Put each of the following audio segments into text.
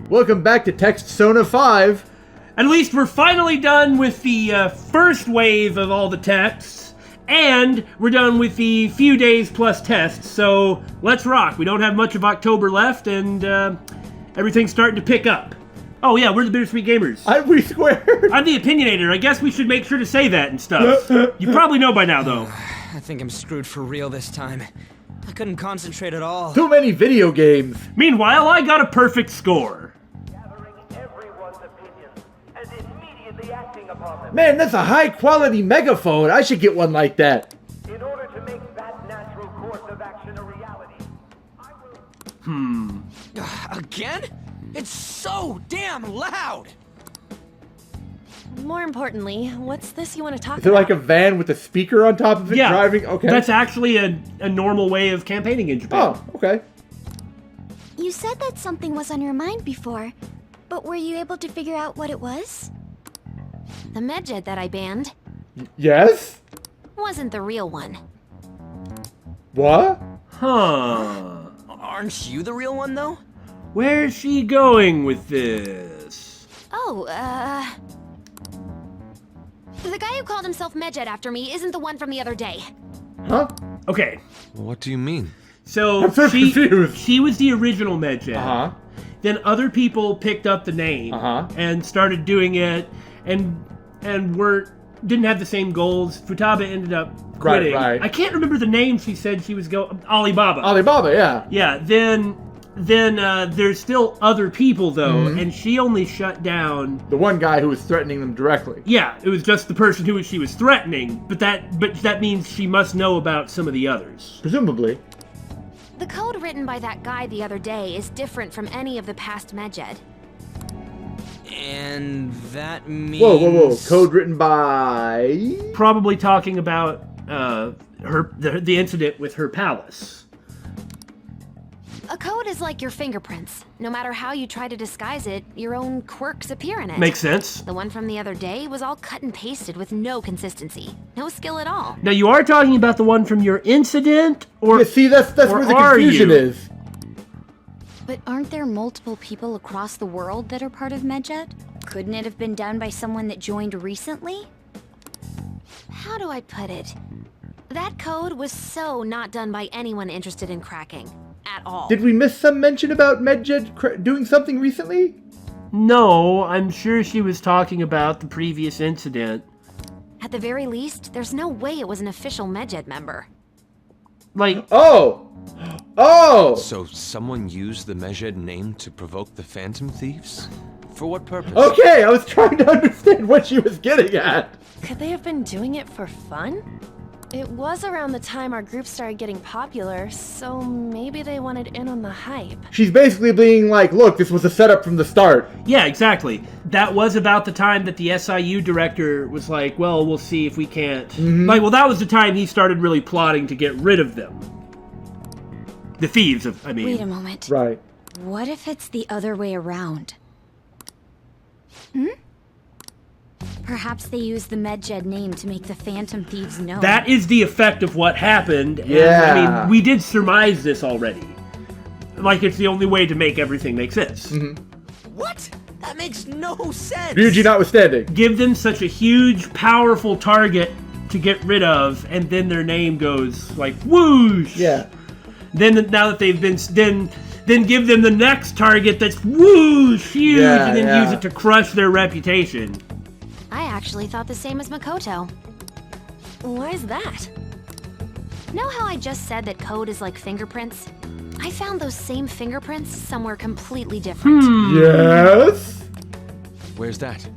Welcome back to Text Sona 5. At least we're finally done with the first wave of all the texts, and we're done with the few days plus tests, so let's rock. We don't have much of October left, and everything's starting to pick up. Oh yeah, we're the Bittersweet Gamers. We squared. I'm the Opinionator. I guess we should make sure to say that and stuff. You probably know by now, though. I think I'm screwed for real this time. I couldn't concentrate at all. Too many video games. Meanwhile, I got a perfect score. Gathering everyone's opinions and immediately acting upon them. Man, that's a high-quality megaphone. I should get one like that. In order to make that natural course of action a reality, I will... Again? It's so damn loud! More importantly, what's this you want to talk Is it about? like a van with a speaker on top of it Yeah, driving? Okay. that's actually a normal way of campaigning in Japan. Oh, okay. You said that something was on your mind before, but were you able to figure out what it was? The medjed that I banned Yes? wasn't the real one. What? Huh. Aren't you the real one, though? Where's she going with this? Oh, the guy who called himself medjed after me isn't the one from the other day. Huh? Okay, What do you mean? so I'm so she confused. she was the original medjed. Uh-huh. Then other people picked up the name and started doing it, and didn't have the same goals. Futaba ended up quitting. Right. I can't remember the name she said she was Alibaba. Alibaba, yeah. Yeah. Then there's still other people though, and she only shut down. The one guy who was threatening them directly. Yeah, it was just the person who she was threatening, but that means she must know about some of the others. Presumably. The code written by that guy the other day is different from any of the past medjed. And that means... Whoa. Code written by... Probably talking about the incident with her palace. A code is like your fingerprints. No matter how you try to disguise it, your own quirks appear in it. Makes sense. The one from the other day was all cut and pasted with no consistency. No skill at all. Now you are talking about the one from your incident, or Yeah, see, that's or where the are confusion you? is. But aren't there multiple people across the world that are part of medjed? Couldn't it have been done by someone that joined recently? How do I put it? That code was so not done by anyone interested in cracking. At all. Did we miss some mention about medjed doing something recently? No, I'm sure she was talking about the previous incident. At the very least, there's no way it was an official medjed member. Like, Oh! So someone used the measured name to provoke the Phantom Thieves? For what purpose? Okay, I was trying to understand what she was getting at. Could they have been doing it for fun? It was around the time our group started getting popular, so maybe they wanted in on the hype. She's basically being like, look, this was a setup from the start. yeah, exactly. That was about the time that the SIU Director was like, well, we'll see if we can't... Like, well, that was the time he started really plotting to get rid of them. The thieves, I mean. Wait a moment. Right. What if it's the other way around? Perhaps they used the medjed name to make the Phantom Thieves known. That is the effect of what happened. And, Yeah. I mean, we did surmise this already. Like, it's the only way to make everything make sense. What? That makes no sense! Ryuji notwithstanding. Give them such a huge, powerful target to get rid of, and then their name goes, like, whoosh! Yeah. Then, now that they've been... Then give them the next target that's whoosh, huge, Yeah, and then yeah. use it to crush their reputation. I actually thought the same as Makoto. Why is that? Know how I just said that code is like fingerprints? I found those same fingerprints somewhere completely different. Yes? Where's that?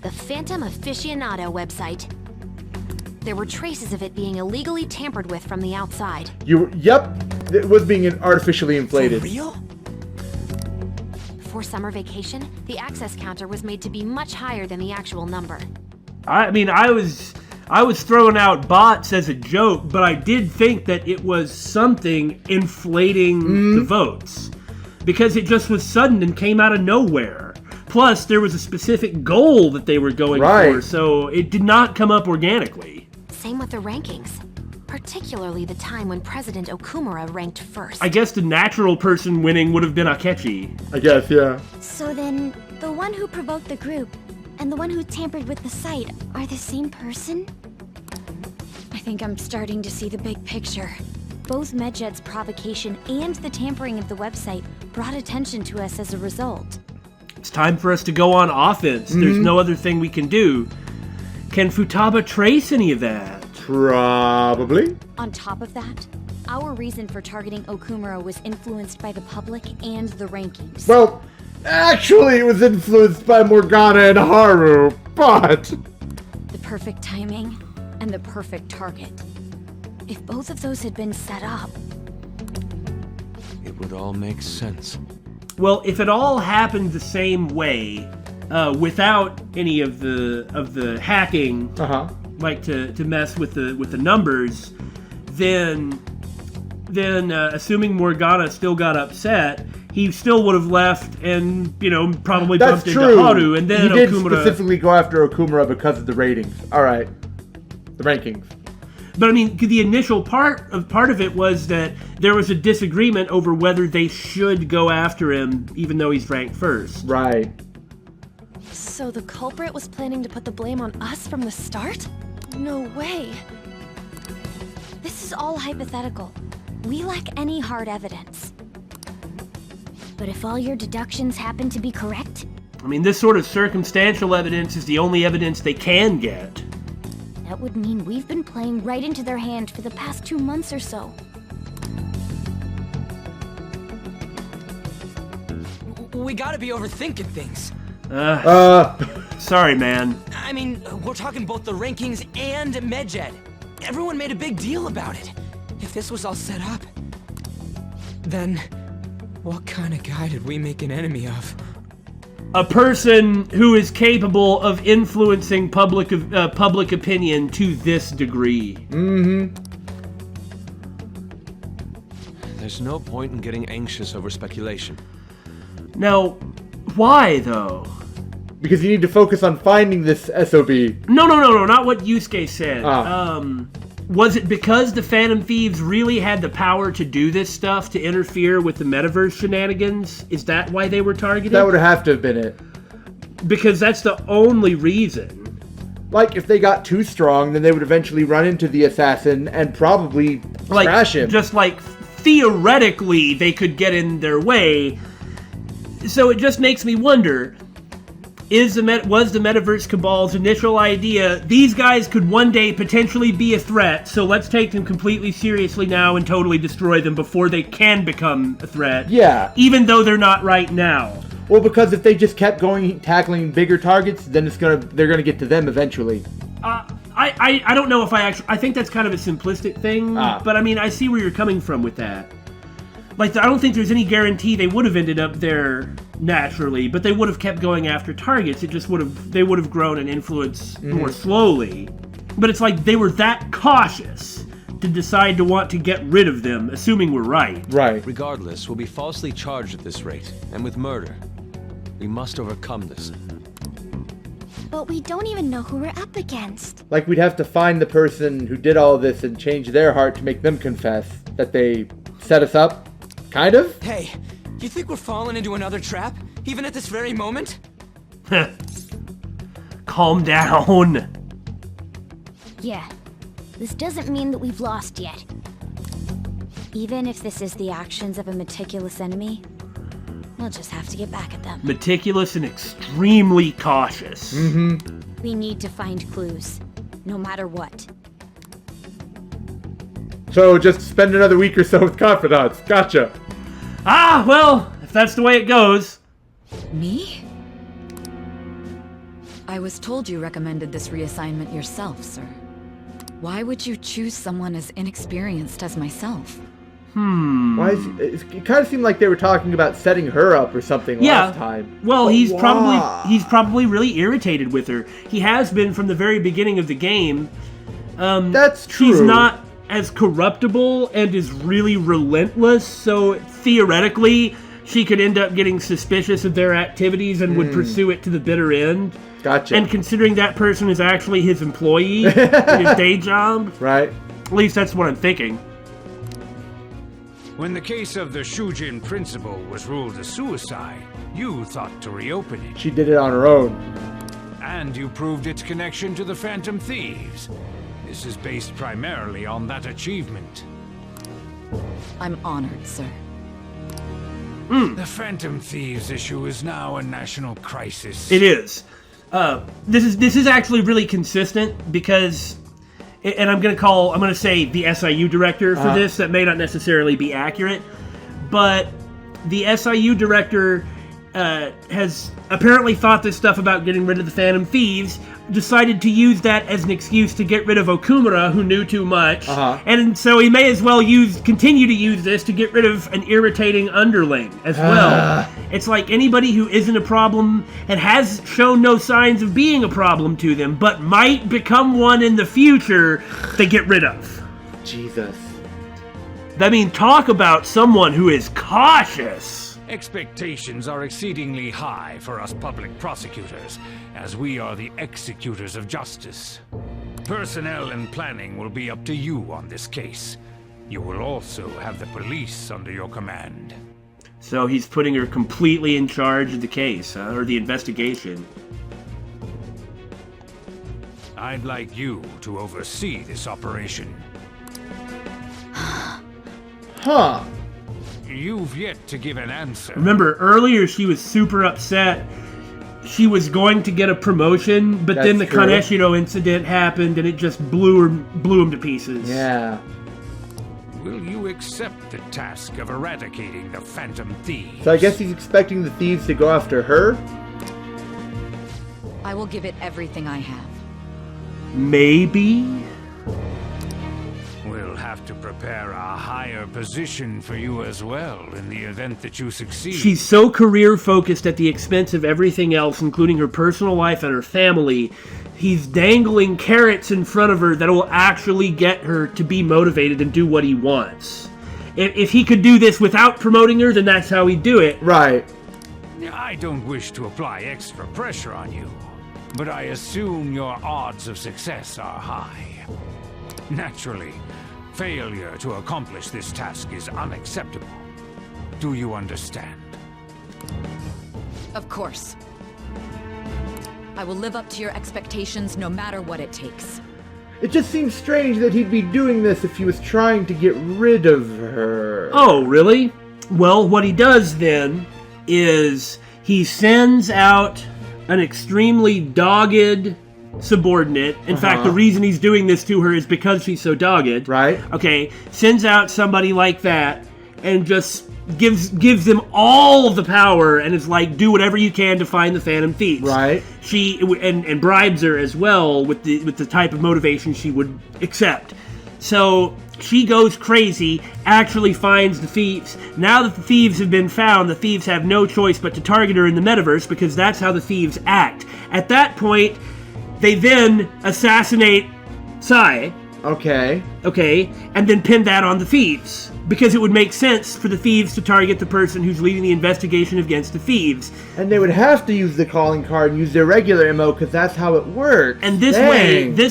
The Phantom Aficionado website. There were traces of it being illegally tampered with from the outside. Yep. It was being artificially inflated. For real? For summer vacation, the access counter was made to be much higher than the actual number. I mean, I was throwing out bots as a joke, but I did think that it was something inflating the votes. Because it just was sudden and came out of nowhere. Plus, there was a specific goal that they were going for, so it did not come up organically. Same with the rankings. particularly the time when President Okumura ranked first. I guess the natural person winning would have been Akechi. I guess, yeah. So then, the one who provoked the group and the one who tampered with the site are the same person? I think I'm starting to see the big picture. Both Medjed's provocation and the tampering of the website brought attention to us as a result. It's time for us to go on offense. There's no other thing we can do. Can Futaba trace any of that? Probably. On top of that, our reason for targeting Okumura was influenced by the public and the rankings. Well, actually, it was influenced by Morgana and Haru, but... The perfect timing and the perfect target. If both of those had been set up... It would all make sense. Well, if it all happened the same way, without any of the hacking, like to mess with the numbers, then assuming Morgana still got upset, he still would have left and probably bumped into Haru, and then he did Okumura specifically go after Okumura because of the ratings. All right, the rankings. But I mean, the initial part of it was that there was a disagreement over whether they should go after him, even though he's ranked first. Right. So the culprit was planning to put the blame on us from the start? No way. This is all hypothetical. We lack any hard evidence. But if all your deductions happen to be correct... I mean, this sort of circumstantial evidence is the only evidence they can get. That would mean we've been playing right into their hand for the past 2 months or so. We gotta be overthinking things. Sorry, man. I mean, we're talking both the rankings and Medjed. Everyone made a big deal about it. If this was all set up, then what kind of guy did we make an enemy of? A person who is capable of influencing public opinion to this degree. There's no point in getting anxious over speculation. Now, why though? Because you need to focus on finding this SOB. No, not what Yusuke said. Was it because the Phantom Thieves really had the power to do this stuff, to interfere with the metaverse shenanigans? Is that why they were targeted? That would have to have been it. Because that's the only reason. Like, if they got too strong, then they would eventually run into the assassin and probably crash him. Just like, theoretically, they could get in their way. So it just makes me wonder... was the Metaverse Cabal's initial idea, these guys could one day potentially be a threat, so let's take them completely seriously now and totally destroy them before they can become a threat. Yeah. Even though they're not right now. Well, because if they just kept tackling bigger targets, then they're gonna get to them eventually. I don't know if I think that's kind of a simplistic thing, but I mean, I see where you're coming from with that. Like, I don't think there's any guarantee they would have ended up there naturally, but they would have kept going after targets. It just they would have grown and influenced more slowly. But it's like they were that cautious to decide to want to get rid of them, assuming we're right. Right. Regardless, we'll be falsely charged at this rate, and with murder. We must overcome this. But we don't even know who we're up against. Like, we'd have to find the person who did all this and change their heart to make them confess that they set us up. Kind of? Hey, you think we're falling into another trap? Even at this very moment? Calm down. Yeah. This doesn't mean that we've lost yet. Even if this is the actions of a meticulous enemy, we'll just have to get back at them. Meticulous and extremely cautious. We need to find clues, no matter what. So just spend another week or so with Confidants. Gotcha. Well, if that's the way it goes. Me? I was told you recommended this reassignment yourself, sir. Why would you choose someone as inexperienced as myself? Why it kind of seemed like they were talking about setting her up or something last time. Well, he's probably really irritated with her. He has been from the very beginning of the game. That's true. She's not as corruptible and is really relentless, so theoretically she could end up getting suspicious of their activities and would pursue it to the bitter end. Gotcha. And considering that person is actually his employee in his day job, right? At least that's what I'm thinking. When the case of the Shujin principal was ruled a suicide, you thought to reopen it. She did it on her own. And you proved its connection to the Phantom Thieves. This is based primarily on that achievement. I'm honored, sir. The Phantom Thieves issue is now a national crisis. It is. This is actually really consistent because, and I'm gonna say the SIU director for this. That may not necessarily be accurate, but the SIU director has apparently thought this stuff about getting rid of the Phantom Thieves, decided to use that as an excuse to get rid of Okumura, who knew too much, and so he may as well continue to use this to get rid of an irritating underling as well. It's like anybody who isn't a problem and has shown no signs of being a problem to them, but might become one in the future, they get rid of. Jesus. I mean, talk about someone who is cautious. Expectations are exceedingly high for us public prosecutors, as we are the executors of justice. Personnel and planning will be up to you on this case. You will also have the police under your command. So he's putting her completely in charge of the case, or the investigation. I'd like you to oversee this operation. Huh. You've yet to give an answer. Remember, earlier she was super upset. She was going to get a promotion, but then the Kaneshiro incident happened and it just blew him to pieces. Yeah. Will you accept the task of eradicating the Phantom Thieves? So I guess he's expecting the thieves to go after her? I will give it everything I have. Maybe? We'll have to prepare a higher position for you as well in the event that you succeed. She's so career-focused at the expense of everything else, including her personal life and her family. He's dangling carrots in front of her that will actually get her to be motivated and do what he wants. If he could do this without promoting her, then that's how he'd do it. Right. I don't wish to apply extra pressure on you, but I assume your odds of success are high. Naturally, failure to accomplish this task is unacceptable. Do you understand? Of course. I will live up to your expectations no matter what it takes. It just seems strange that he'd be doing this if he was trying to get rid of her. Oh, really? Well, what he does then is he sends out an extremely dogged subordinate. In fact, the reason he's doing this to her is because she's so dogged. Right. Okay, sends out somebody like that and just gives them all the power and is like, do whatever you can to find the Phantom Thieves. Right. She and bribes her as well with the type of motivation she would accept. So she goes crazy, actually finds the thieves. Now that the thieves have been found, the thieves have no choice but to target her in the metaverse because that's how the thieves act. At that point, they then assassinate Sai. Okay. Okay, and then pin that on the thieves. Because it would make sense for the thieves to target the person who's leading the investigation against the thieves. And they would have to use the calling card and use their regular MO because that's how it works. And this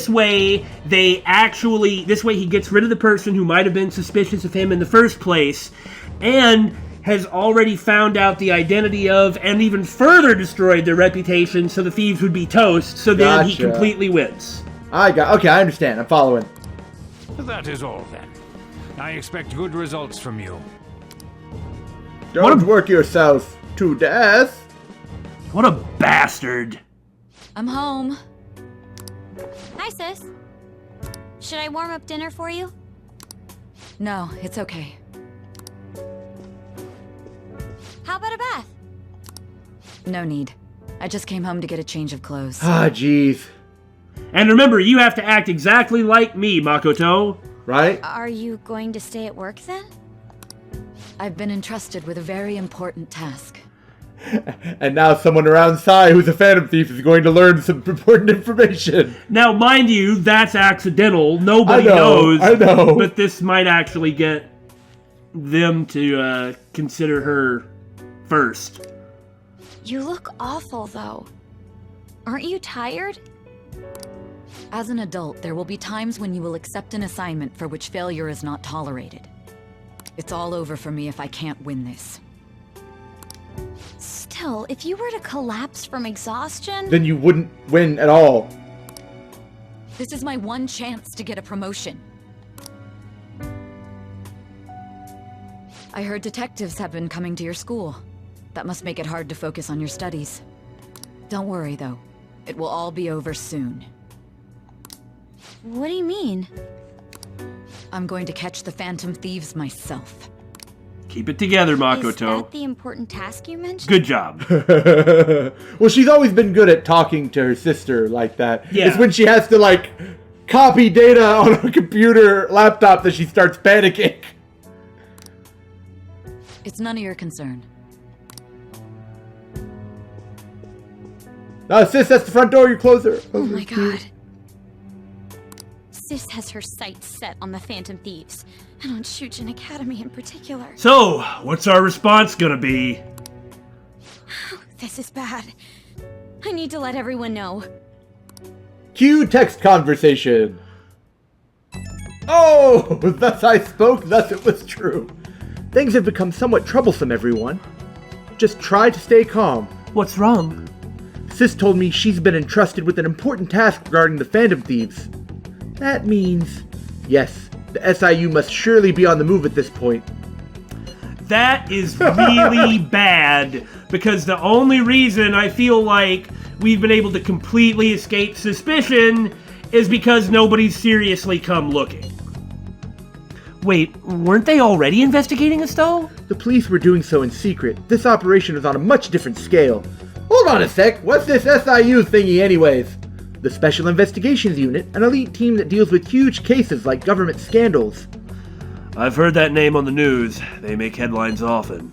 way he gets rid of the person who might have been suspicious of him in the first place, and has already found out the identity of and even further destroyed their reputation, so the thieves would be toast, so then he completely wins. Okay, I understand. I'm following. That is all then. I expect good results from you. Don't work yourself to death. What a bastard. I'm home. Hi, sis. Should I warm up dinner for you? No, it's okay. How about a bath? No need. I just came home to get a change of clothes. Ah, jeez. And remember, you have to act exactly like me, Makoto. Right? Are you going to stay at work then? I've been entrusted with a very important task. And now someone around Sai who's a Phantom Thief is going to learn some important information. Now, mind you, that's accidental. Nobody knows. I know. But this might actually get them to consider her first. You look awful, though. Aren't you tired? As an adult, there will be times when you will accept an assignment for which failure is not tolerated. It's all over for me if I can't win this. Still, if you were to collapse from exhaustion... Then you wouldn't win at all. This is my one chance to get a promotion. I heard detectives have been coming to your school. That must make it hard to focus on your studies. Don't worry, though. It will all be over soon. What do you mean? I'm going to catch the Phantom Thieves myself. Keep it together, Makoto. Is that the important task you mentioned? Good job. Well, she's always been good at talking to her sister like that. Yeah. It's when she has to, like, copy data on a computer laptop that she starts panicking. It's none of your concern. Sis, that's the front door. You close her. Oh my god. Sis has her sights set on the Phantom Thieves, and on Shujin Academy in particular. So, what's our response gonna be? This is bad. I need to let everyone know. Cue text conversation. Oh, thus I spoke, thus it was true. Things have become somewhat troublesome, everyone. Just try to stay calm. What's wrong? Sis told me she's been entrusted with an important task regarding the Phantom Thieves. That means, yes, the SIU must surely be on the move at this point. That is really bad, because the only reason I feel like we've been able to completely escape suspicion is because nobody's seriously come looking. Wait, weren't they already investigating us though? The police were doing so in secret. This operation is on a much different scale. Hold on a sec, what's this SIU thingy anyways? The Special Investigations Unit, an elite team that deals with huge cases like government scandals. I've heard that name on the news. They make headlines often.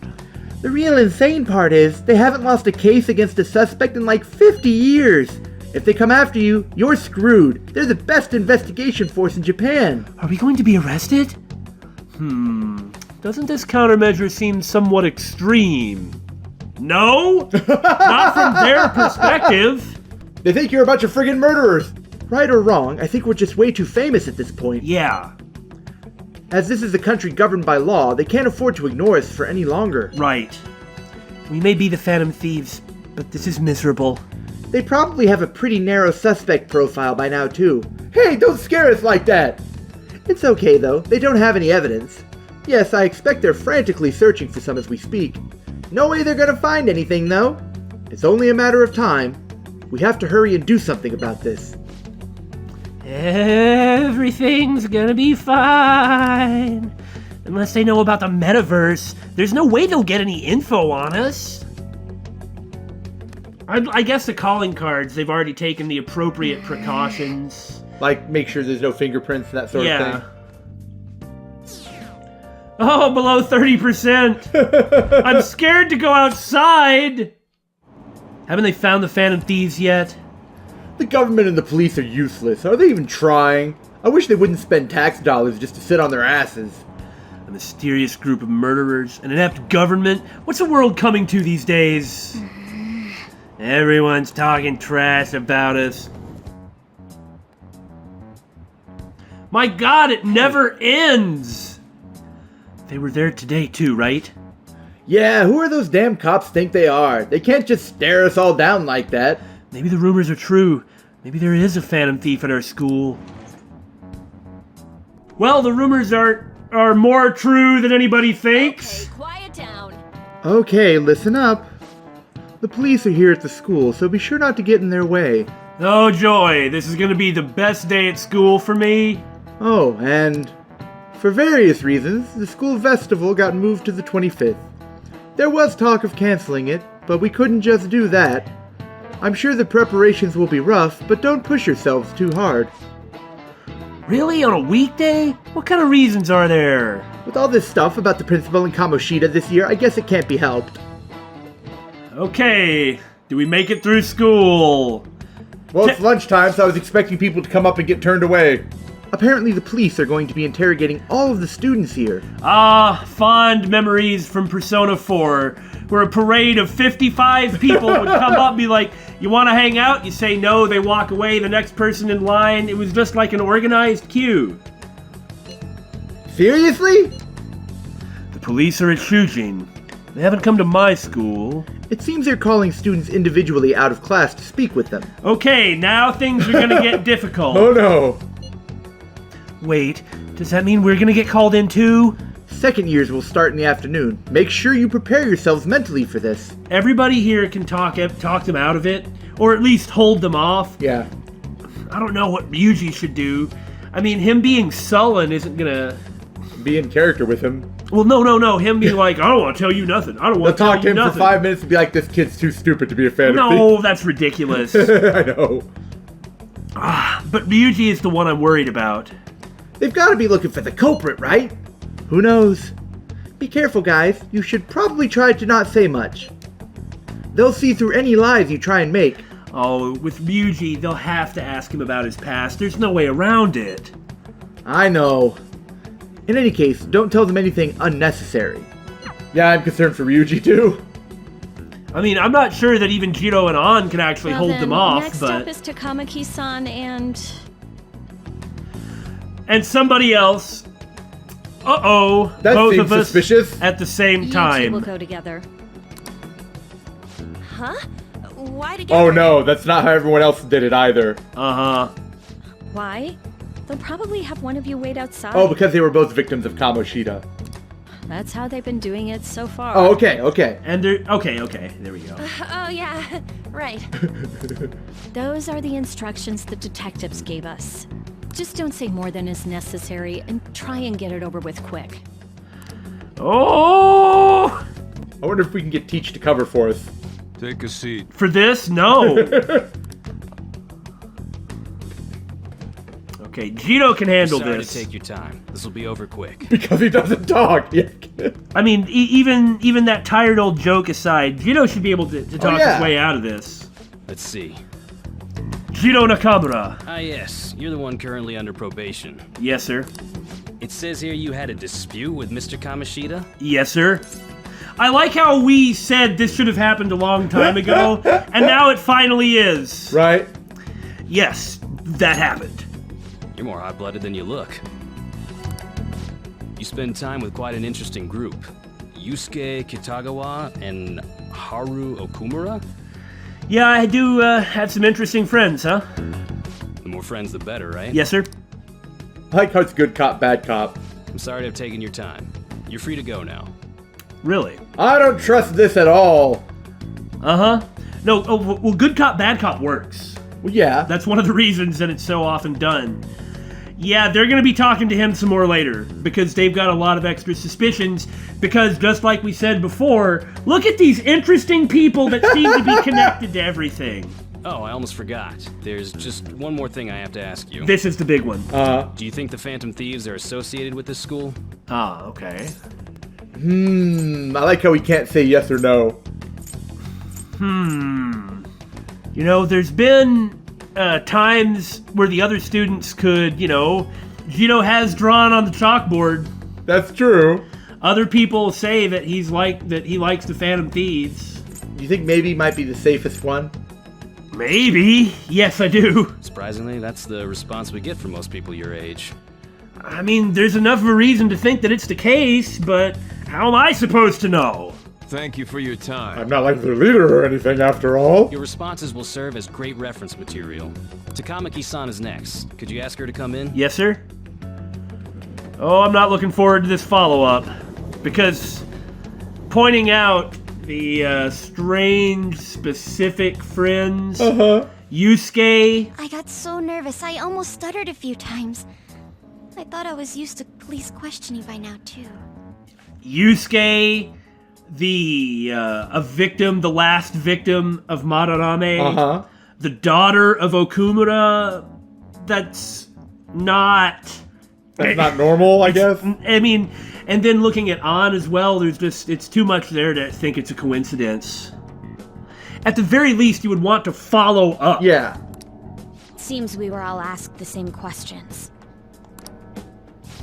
The real insane part is, they haven't lost a case against a suspect in like 50 years. If they come after you, you're screwed. They're the best investigation force in Japan. Are we going to be arrested? Doesn't this countermeasure seem somewhat extreme? No? Not from their perspective. They think you're a bunch of friggin' murderers. Right or wrong, I think we're just way too famous at this point. Yeah. As this is a country governed by law, they can't afford to ignore us for any longer. Right. We may be the Phantom Thieves, but this is miserable. They probably have a pretty narrow suspect profile by now, too. Hey, don't scare us like that! It's okay, though. They don't have any evidence. Yes, I expect they're frantically searching for some as we speak. No way they're gonna find anything, though. It's only a matter of time. We have to hurry and do something about this. Everything's gonna be fine. Unless they know about the metaverse, there's no way they'll get any info on us. I guess the calling cards, they've already taken the appropriate precautions. Like, make sure there's no fingerprints and that sort of thing. Oh, below 30%. I'm scared to go outside. Haven't they found the Phantom Thieves yet? The government and the police are useless. Are they even trying? I wish they wouldn't spend tax dollars just to sit on their asses. A mysterious group of murderers, an inept government. What's the world coming to these days? Everyone's talking trash about us. My God, it never ends! They were there today too, right? Yeah, who are those damn cops think they are? They can't just stare us all down like that. Maybe the rumors are true. Maybe there is a Phantom Thief at our school. Well, the rumors are more true than anybody thinks. Okay, quiet down. Okay, listen up. The police are here at the school, so be sure not to get in their way. Oh joy, this is gonna be the best day at school for me. Oh, and for various reasons, the school festival got moved to the 25th. There was talk of canceling it, but we couldn't just do that. I'm sure the preparations will be rough, but don't push yourselves too hard. Really? On a weekday? What kind of reasons are there? With all this stuff about the principal and Kamoshida this year, I guess it can't be helped. Okay, do we make it through school? Well, it's lunchtime, so I was expecting people to come up and get turned away. Apparently the police are going to be interrogating all of the students here. Ah, fond memories from Persona 4, where a parade of 55 people would come up and be like, you want to hang out? You say no, they walk away, the next person in line. It was just like an organized queue. Seriously? The police are at Shujin. They haven't come to my school. It seems they're calling students individually out of class to speak with them. Okay, now things are gonna get difficult. Oh no. Wait, does that mean we're gonna get called in too? Second years will start in the afternoon. Make sure you prepare yourselves mentally for this. Everybody here can talk them out of it, or at least hold them off. Yeah. I don't know what Ryuji should do. I mean, him being sullen isn't gonna... Be in character with him. Well, no. Him being like, I don't want to tell you nothing. I don't want to tell you nothing. They'll talk to him for 5 minutes and be like, this kid's too stupid to be a fan of No, that's ridiculous. I know. But Ryuji is the one I'm worried about. They've got to be looking for the culprit, right? Who knows? Be careful, guys. You should probably try to not say much. They'll see through any lies you try and make. Oh, with Ryuji, they'll have to ask him about his past. There's no way around it. I know. In any case, don't tell them anything unnecessary. Yeah, I'm concerned for Ryuji too. I mean, I'm not sure that even Jiro and An can actually hold them off, next but... up is Takamaki-san and somebody else. Uh-oh. That both seems of us suspicious. at the same You time. two will go together. Huh? Why together? Oh no, that's not how everyone else did it either. Uh-huh. Why? They'll probably have one of you wait outside. Oh, because they were both victims of Kamoshida. That's how they've been doing it so far. Oh, okay. And they're... Okay, there we go. Oh, yeah. Right. Those are the instructions the detectives gave us. Just don't say more than is necessary and try and get it over with quick. Oh! I wonder if we can get Teach to cover for us. Take a seat. For this? No. Okay, Jiro can handle Sorry this. to take your time. This will be over quick. Because he doesn't talk. Yeah. I mean, even that tired old joke aside, Jiro should be able to talk his way out of this. Let's see. Jiro Nakamura. Ah, yes. You're the one currently under probation. Yes, sir. It says here you had a dispute with Mr. Kamoshida? Yes, sir. I like how we said this should have happened a long time ago, and now it finally is. Right? Yes, that happened. You're more hot-blooded than you look. You spend time with quite an interesting group. Yusuke Kitagawa and Haru Okumura? Yeah, I do have some interesting friends, huh? The more friends, the better, right? Yes, sir. I like how it's good cop, bad cop. I'm sorry to have taken your time. You're free to go now. Really? I don't trust this at all. Uh-huh. No, well, good cop, bad cop works. Well, yeah. That's one of the reasons that it's so often done. Yeah, they're going to be talking to him some more later, because they've got a lot of extra suspicions, because just like we said before, look at these interesting people that seem to be connected to everything. Oh, I almost forgot. There's just one more thing I have to ask you. This is the big one. Do you think the Phantom Thieves are associated with this school? Ah, okay. I like how we can't say yes or no. You know, there's been times where the other students could, Jiro has drawn on the chalkboard. That's true. Other people say that he likes the Phantom Thieves. Do you think maybe might be the safest one? Maybe. Yes, I do. Surprisingly, that's the response we get from most people your age. I mean, there's enough of a reason to think that it's the case, but how am I supposed to know? Thank you for your time. I'm not like their leader or anything after all. Your responses will serve as great reference material. Takamaki-san is next. Could you ask her to come in? Yes, sir. Oh, I'm not looking forward to this follow-up, because pointing out the strange, specific friends, Yusuke... I got so nervous, I almost stuttered a few times. I thought I was used to police questioning by now, too. Yusuke, the last victim of Madarame, the daughter of Okumura, that's not normal, I guess. I mean, and then looking at An as well, it's too much there to think it's a coincidence. At the very least, you would want to follow up. Yeah. Seems we were all asked the same questions.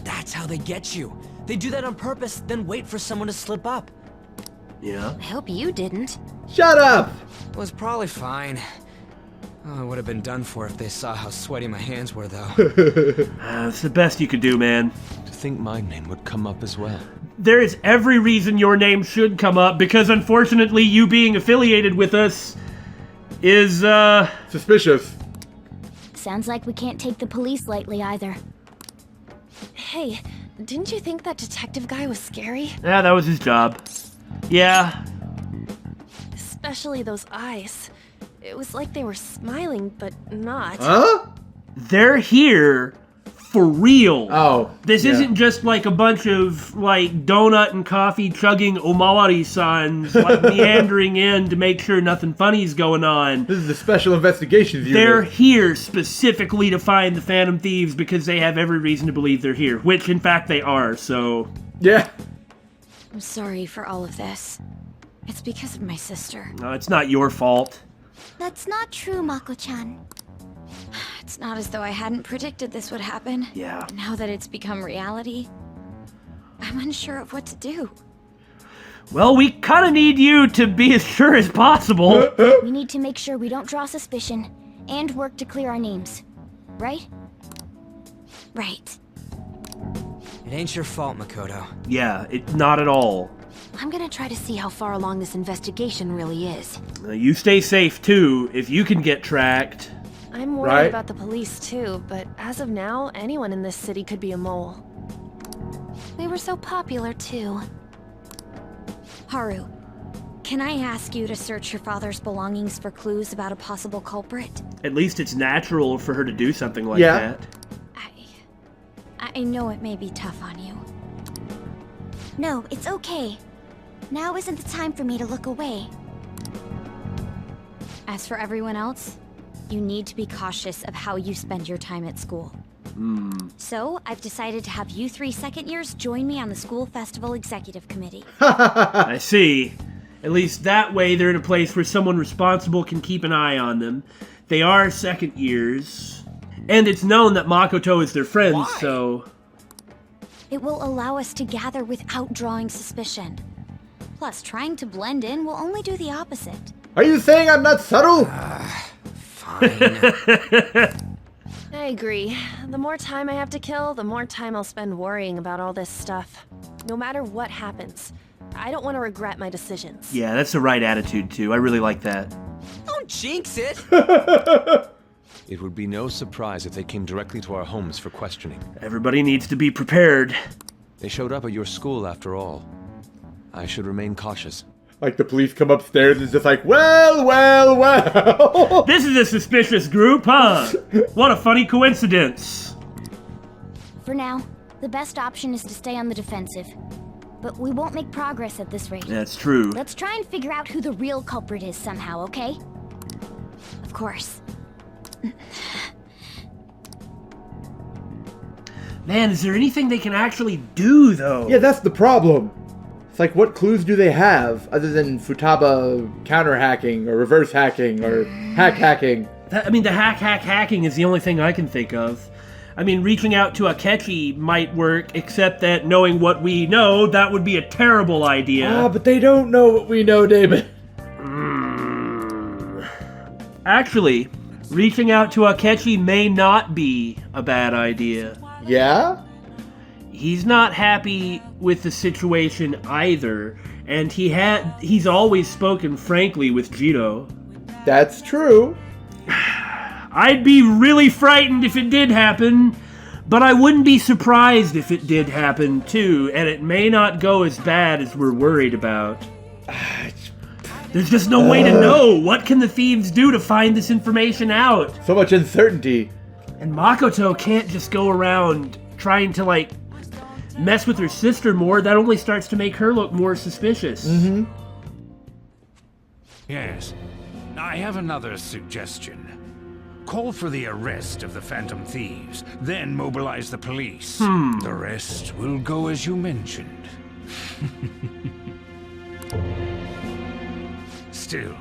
That's how they get you. They do that on purpose, then wait for someone to slip up. Yeah. I hope you didn't. Shut up! It was probably fine. Oh, I would have been done for if they saw how sweaty my hands were, though. It's the best you could do, man. To think my name would come up as well. There is every reason your name should come up, because unfortunately you being affiliated with us is, Suspicious. Sounds like we can't take the police lightly either. Hey, didn't you think that detective guy was scary? Yeah, that was his job. Yeah. Especially those eyes. It was like they were smiling, but not. Huh? They're here for real. Oh. This yeah. isn't just like a bunch of like donut and coffee chugging Omawari-sans like meandering in to make sure nothing funny's going on. This is the Special Investigations Unit. They're here specifically to find the Phantom Thieves because they have every reason to believe they're here, which in fact they are, so... Yeah. I'm sorry for all of this. It's because of my sister. No, it's not your fault. That's not true, Mako-chan. It's not as though I hadn't predicted this would happen. Yeah. Now that it's become reality, I'm unsure of what to do. Well, we kind of need you to be as sure as possible. We need to make sure we don't draw suspicion, and work to clear our names. Right? Right. It ain't your fault, Makoto. Yeah, not at all. I'm gonna try to see how far along this investigation really is. You stay safe, too, if you can get tracked. I'm worried Right. about the police too, but as of now, anyone in this city could be a mole. We were so popular, too. Haru, can I ask you to search your father's belongings for clues about a possible culprit? At least it's natural for her to do something like Yeah. that. I know it may be tough on you. No, it's okay. Now isn't the time for me to look away. As for everyone else, you need to be cautious of how you spend your time at school. So, I've decided to have you 3 second years join me on the school festival executive committee. I see. At least that way they're in a place where someone responsible can keep an eye on them. They are second years. And it's known that Makoto is their friend, Why? so... It will allow us to gather without drawing suspicion. Plus, trying to blend in will only do the opposite. Are you saying I'm not subtle? Fine. I agree. The more time I have to kill, the more time I'll spend worrying about all this stuff. No matter what happens, I don't want to regret my decisions. Yeah, that's the right attitude, too. I really like that. Don't jinx it! It would be no surprise if they came directly to our homes for questioning. Everybody needs to be prepared. They showed up at your school after all. I should remain cautious. Like the police come upstairs and it's just like, well. This is a suspicious group, huh? What a funny coincidence. For now, the best option is to stay on the defensive. But we won't make progress at this rate. That's true. Let's try and figure out who the real culprit is somehow, okay? Of course. Man, is there anything they can actually do, though? Yeah, that's the problem. It's like, what clues do they have other than Futaba counter-hacking or reverse hacking or hacking? The hacking is the only thing I can think of. I mean, reaching out to Akechi might work, except that knowing what we know, that would be a terrible idea. Ah, but they don't know what we know, David. Actually, reaching out to Akechi may not be a bad idea. Yeah? He's not happy with the situation either, and he's always spoken frankly with Jiro. That's true. I'd be really frightened if it did happen, but I wouldn't be surprised if it did happen too, and it may not go as bad as we're worried about. There's just no way to know. What can the thieves do to find this information out? So much uncertainty. And Makoto can't just go around trying to, like, mess with her sister more. That only starts to make her look more suspicious. Mm-hmm. Yes. I have another suggestion. Call for the arrest of the Phantom Thieves, then mobilize the police. The rest will go as you mentioned. Still,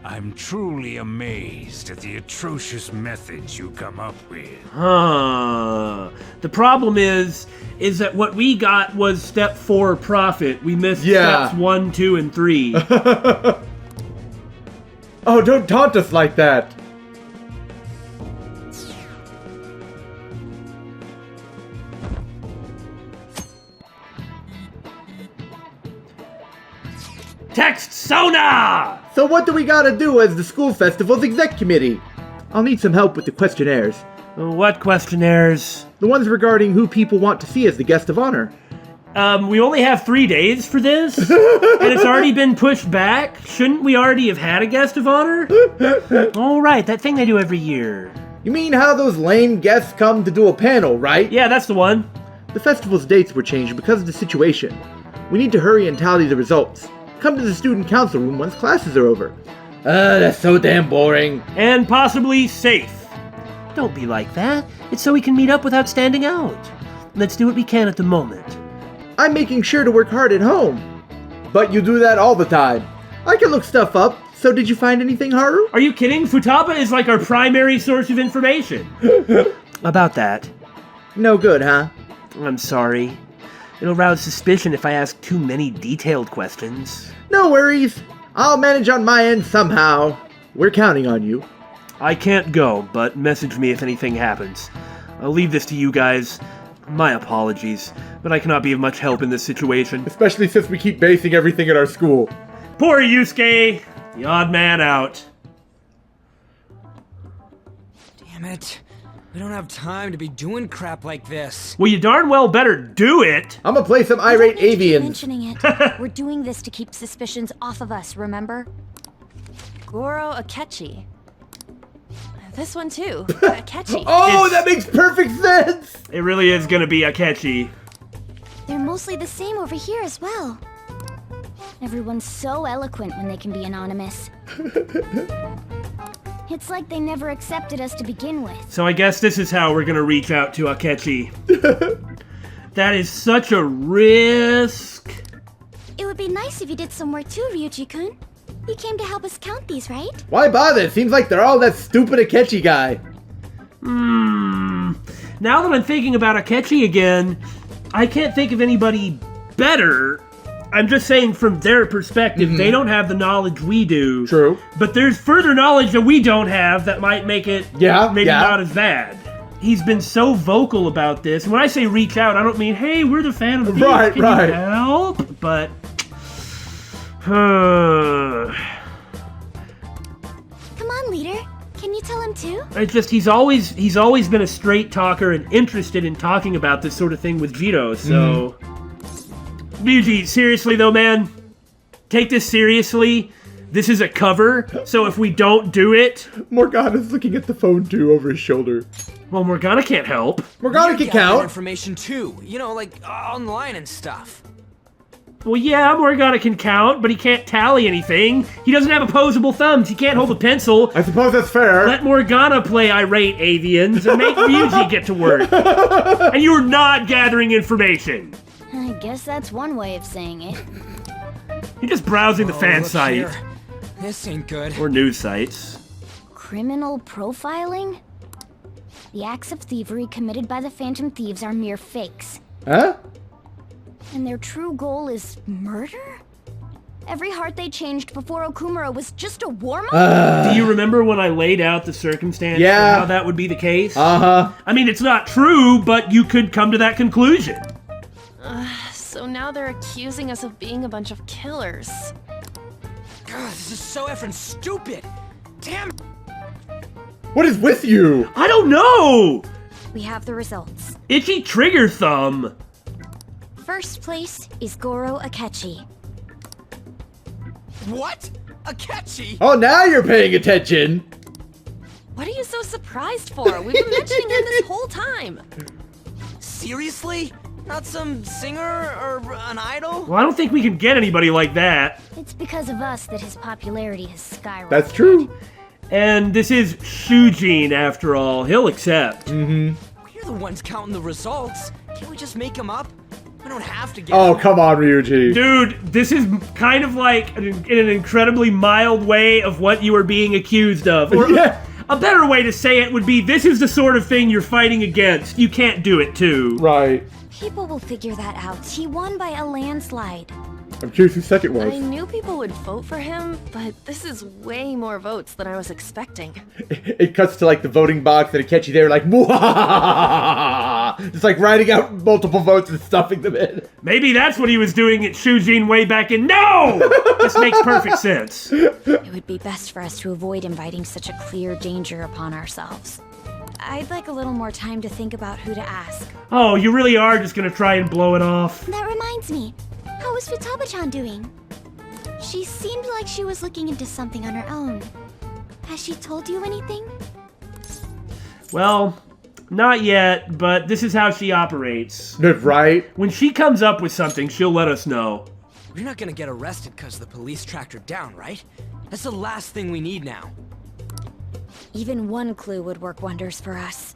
I'm truly amazed at the atrocious methods you come up with. The problem is that what we got was step 4 profit. We missed steps 1, 2, and 3. Oh, don't taunt us like that. Text Sona! So what do we gotta do as the school festival's exec committee? I'll need some help with the questionnaires. What questionnaires? The ones regarding who people want to see as the guest of honor. We only have 3 days for this? And it's already been pushed back? Shouldn't we already have had a guest of honor? Oh, right, that thing they do every year. You mean how those lame guests come to do a panel, right? Yeah, that's the one. The festival's dates were changed because of the situation. We need to hurry and tally the results. Come to the student council room once classes are over. That's so damn boring. And possibly safe. Don't be like that. It's so we can meet up without standing out. Let's do what we can at the moment. I'm making sure to work hard at home. But you do that all the time. I can look stuff up. So did you find anything, Haru? Are you kidding? Futaba is like our primary source of information. About that. No good, huh? I'm sorry. It'll rouse suspicion if I ask too many detailed questions. No worries. I'll manage on my end somehow. We're counting on you. I can't go, but message me if anything happens. I'll leave this to you guys. My apologies, but I cannot be of much help in this situation. Especially since we keep basing everything at our school. Poor Yusuke, the odd man out. Damn it. We don't have time to be doing crap like this. Well, you darn well better do it. I'm gonna play some irate avians. Mentioning it. We're doing this to keep suspicions off of us, remember? Goro Akechi. This one too. Akechi. That makes perfect sense! It really is gonna be Akechi. They're mostly the same over here as well. Everyone's so eloquent when they can be anonymous. It's like they never accepted us to begin with. So I guess this is how we're gonna reach out to Akechi. That is such a risk. It would be nice if you did some work too, Ryuji-kun. You came to help us count these, right? Why bother? It seems like they're all that stupid Akechi guy. Now that I'm thinking about Akechi again, I can't think of anybody better. I'm just saying from their perspective, they don't have the knowledge we do. True. But there's further knowledge that we don't have that might make it maybe not as bad. He's been so vocal about this. And when I say reach out, I don't mean, hey, we're the Phantom Thieves, can you help? But... Come on, leader. Can you tell him too? It's just he's always been a straight talker and interested in talking about this sort of thing with Jiro, so... Ryuji, seriously though, man, take this seriously. This is a cover, so if we don't do it... Morgana's looking at the phone too, over his shoulder. Well, Morgana can't help. Morgana can count. Information too, you know, like online and stuff. Well, yeah, Morgana can count, but he can't tally anything. He doesn't have opposable thumbs. He can't hold a pencil. I suppose that's fair. Let Morgana play irate avians and make Ryuji get to work. And you're not gathering information. I guess that's one way of saying it. You're just browsing the fan look site. here. This ain't good. Or news sites. Criminal profiling? The acts of thievery committed by the Phantom Thieves are mere fakes. Huh? And their true goal is murder? Every heart they changed before Okumura was just a warm-up? Do you remember when I laid out the circumstance for how that would be the case? Uh-huh. I mean, it's not true, but you could come to that conclusion. So now they're accusing us of being a bunch of killers. God, this is so effing stupid. Damn. What is with you? I don't know. We have the results. Itchy trigger thumb. First place is Goro Akechi. What? Akechi? Oh, now you're paying attention. What are you so surprised for? We've been mentioning him this whole time. Seriously? Not some singer or an idol? Well, I don't think we can get anybody like that. It's because of us that his popularity has skyrocketed. That's true. And this is Shujin, after all. He'll accept. We're the ones counting the results. Can't we just make them up? We don't have to get Oh, him. come on, Ryuji. Dude, this is kind of like in an incredibly mild way of what you are being accused of. Or Yeah. a better way to say it would be, this is the sort of thing you're fighting against. You can't do it too. Right. People will figure that out. He won by a landslide. I'm curious who second was. I knew people would vote for him, but this is way more votes than I was expecting. It cuts to like the voting box and Akechi there like, just like writing out multiple votes and stuffing them in. Maybe that's what he was doing at Shujin way back in. No! This makes perfect sense. It would be best for us to avoid inviting such a clear danger upon ourselves. I'd like a little more time to think about who to ask. Oh, you really are just gonna try and blow it off. That reminds me. How was Futaba-chan doing? She seemed like she was looking into something on her own. Has she told you anything? Well, not yet, but this is how she operates. Right? When she comes up with something, she'll let us know. We're not gonna get arrested because the police tracked her down, right? That's the last thing we need now. Even one clue would work wonders for us.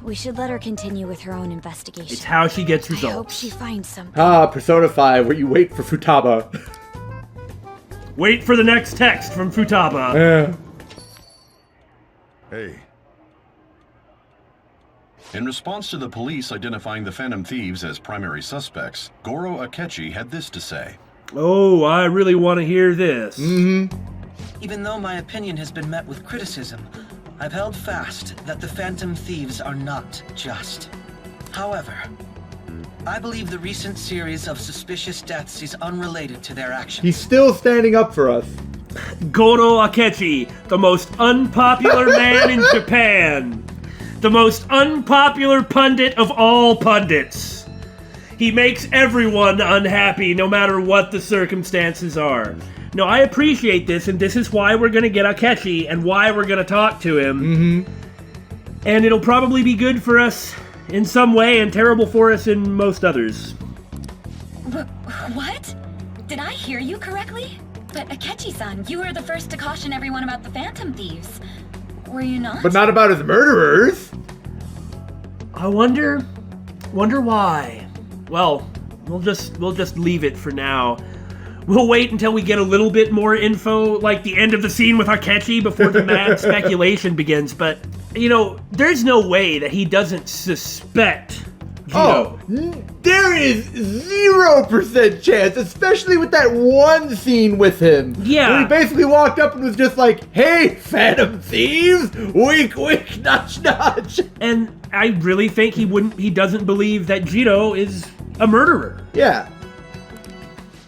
We should let her continue with her own investigation. It's how she gets I hope results. she finds something. Ah, Persona 5, where you wait for Futaba. Wait for the next text from Futaba. Yeah. Hey. In response to the police identifying the Phantom Thieves as primary suspects, Goro Akechi had this to say. Oh, I really want to hear this. Even though my opinion has been met with criticism, I've held fast that the Phantom Thieves are not just. However, I believe the recent series of suspicious deaths is unrelated to their actions. He's still standing up for us. Goro Akechi, the most unpopular man in Japan. The most unpopular pundit of all pundits. He makes everyone unhappy no matter what the circumstances are. No, I appreciate this, and this is why we're going to get Akechi and why we're going to talk to him. And it'll probably be good for us in some way and terrible for us in most others. What? Did I hear you correctly? But Akechi-san, you were the first to caution everyone about the Phantom Thieves. Were you not? But not about his murderers. I wonder why. Well, we'll just leave it for now. We'll wait until we get a little bit more info, like the end of the scene with Akechi, before the mad speculation begins. But, you know, there's no way that he doesn't suspect Gino. Oh, there is 0% chance, especially with that one scene with him. Yeah. Where he basically walked up and was just like, hey, Phantom Thieves, wink, wink, nudge, nudge. And I really think he doesn't believe that Gino is a murderer. Yeah.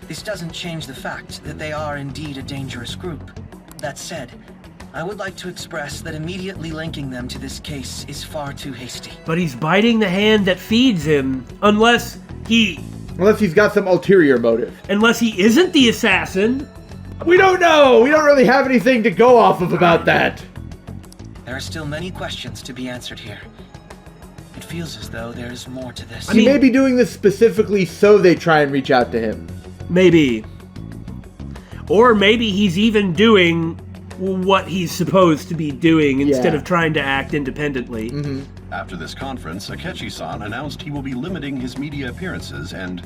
This doesn't change the fact that they are indeed a dangerous group. That said, I would like to express that immediately linking them to this case is far too hasty. But he's biting the hand that feeds him, unless he's got some ulterior motive. Unless he isn't the assassin. We don't know. We don't really have anything to go off of about that. There are still many questions to be answered here. It feels as though there is more to this. He may be doing this specifically so they try and reach out to him. Maybe. Or maybe he's even doing what he's supposed to be doing instead of trying to act independently. After this conference, Akechi-san announced he will be limiting his media appearances and...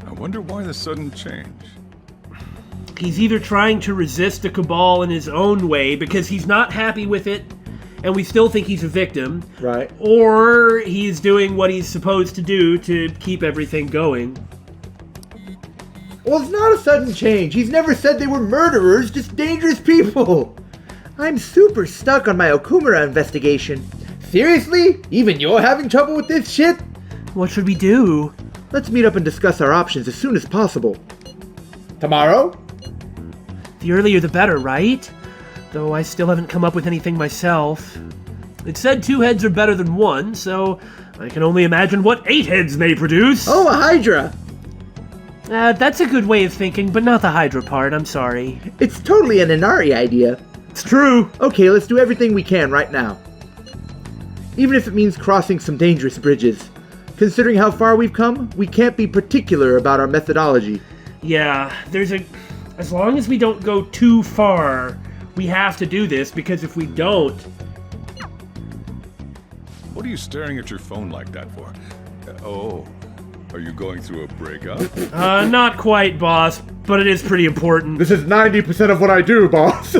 I wonder why the sudden change. He's either trying to resist the Cabal in his own way because he's not happy with it and we still think he's a victim. Right. Or he's doing what he's supposed to do to keep everything going. Well, it's not a sudden change. He's never said they were murderers, just dangerous people. I'm super stuck on my Okumura investigation. Seriously? Even you're having trouble with this shit? What should we do? Let's meet up and discuss our options as soon as possible. Tomorrow? The earlier the better, right? Though I still haven't come up with anything myself. It said 2 heads are better than 1, so I can only imagine what 8 heads may produce. Oh, a Hydra! That's a good way of thinking, but not the Hydra part, I'm sorry. It's totally an Inari idea. It's true. Okay, let's do everything we can right now. Even if it means crossing some dangerous bridges. Considering how far we've come, we can't be particular about our methodology. Yeah, as long as we don't go too far, we have to do this, because if we don't... What are you staring at your phone like that for? Oh. Are you going through a breakup? Not quite, boss, but it is pretty important. This is 90% of what I do, boss.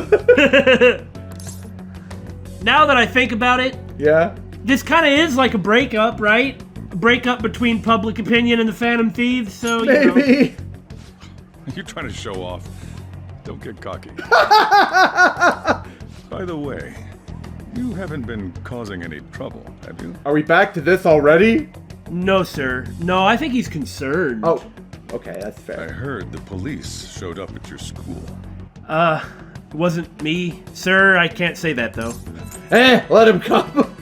Now that I think about it, yeah, this kind of is like a breakup, right? A breakup between public opinion and the Phantom Thieves, so, maybe. You're trying to show off. Don't get cocky. By the way, you haven't been causing any trouble, have you? Are we back to this already? No, sir. No, I think he's concerned. Oh, okay, that's fair. I heard the police showed up at your school. It wasn't me, sir. I can't say that, though. Let him come.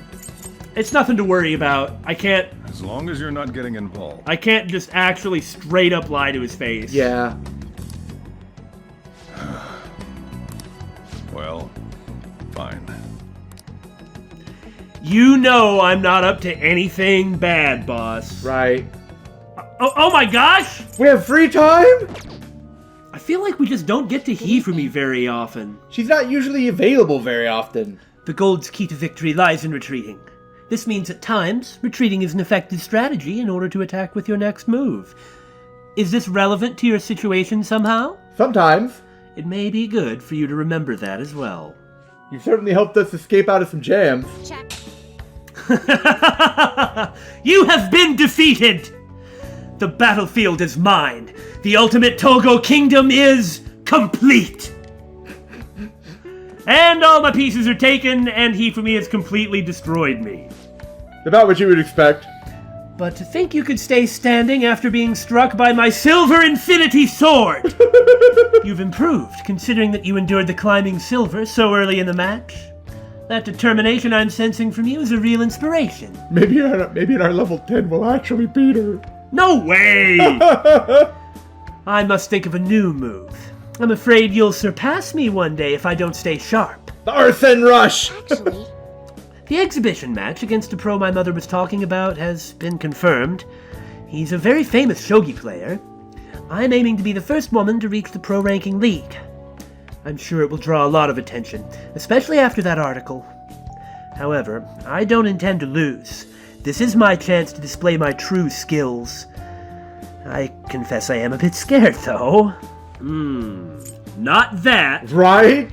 It's nothing to worry about. I can't... As long as you're not getting involved. I can't just actually straight up lie to his face. Yeah. Well, fine. You know I'm not up to anything bad, boss. Right. Oh my gosh! We have free time? I feel like we just don't get to hear from you very often. She's not usually available very often. The gold's key to victory lies in retreating. This means at times, retreating is an effective strategy in order to attack with your next move. Is this relevant to your situation somehow? Sometimes. It may be good for you to remember that as well. You certainly helped us escape out of some jams. Check. You have been defeated! The battlefield is mine. The ultimate Togo kingdom is complete. And all my pieces are taken, and Hifumi has completely destroyed me. About what you would expect. But to think you could stay standing after being struck by my silver infinity sword! You've improved, considering that you endured the climbing silver so early in the match. That determination I'm sensing from you is a real inspiration. Maybe in our level 10 we'll actually beat her. No way! I must think of a new move. I'm afraid you'll surpass me one day if I don't stay sharp. The Earthen Rush! Actually... The exhibition match against a pro my mother was talking about has been confirmed. He's a very famous shogi player. I'm aiming to be the first woman to reach the pro ranking league. I'm sure it will draw a lot of attention, especially after that article. However, I don't intend to lose. This is my chance to display my true skills. I confess I am a bit scared, though. Not that. Right?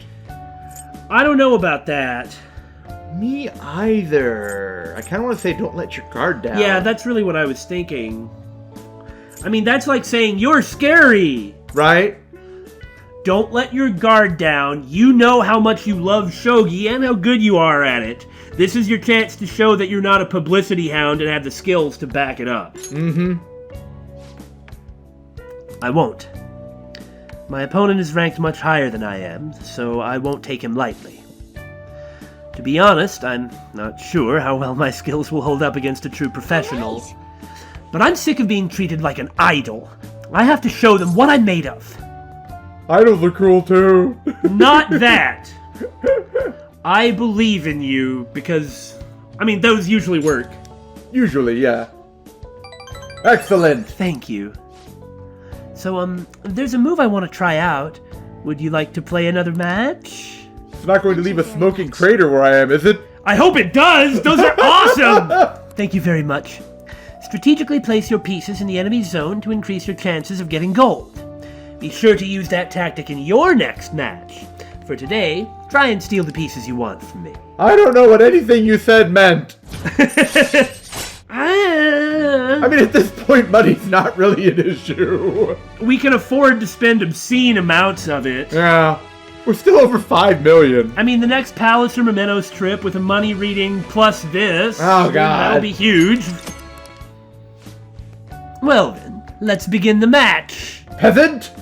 I don't know about that. Me either. I kind of want to say don't let your guard down. Yeah, that's really what I was thinking. I mean, that's like saying you're scary. Right? Don't let your guard down. You know how much you love shogi and how good you are at it. This is your chance to show that you're not a publicity hound and have the skills to back it up. Mm-hmm. I won't. My opponent is ranked much higher than I am, so I won't take him lightly. To be honest, I'm not sure how well my skills will hold up against a true professional. Right. But I'm sick of being treated like an idol. I have to show them what I'm made of. Idols are cool too. Not that. I believe in you because, I mean, those usually work. Usually, yeah. Excellent. Thank you. So, there's a move I want to try out. Would you like to play another match? It's not going to leave a smoking crater where I am, is it? I hope it does! Those are awesome! Thank you very much. Strategically place your pieces in the enemy's zone to increase your chances of getting gold. Be sure to use that tactic in your next match. For today, try and steal the pieces you want from me. I don't know what anything you said meant. I mean, at this point, money's not really an issue. We can afford to spend obscene amounts of it. Yeah. We're still over 5 million. I mean, the next Palace or Mementos trip with a money reading plus this. Oh, God. That'll be huge. Well then, let's begin the match. Peasant?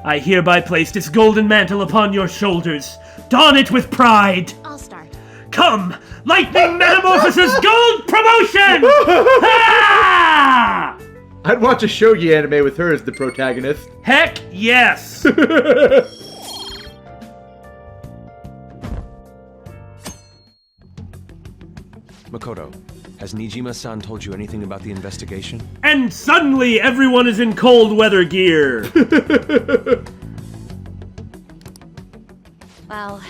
I hereby place this golden mantle upon your shoulders. Don it with pride. I'll start. Come, Lightning Metamorphosis Gold Promotion! Ha! I'd watch a shogi anime with her as the protagonist. Heck yes! Makoto, has Nijima-san told you anything about the investigation? And suddenly everyone is in cold weather gear. Well,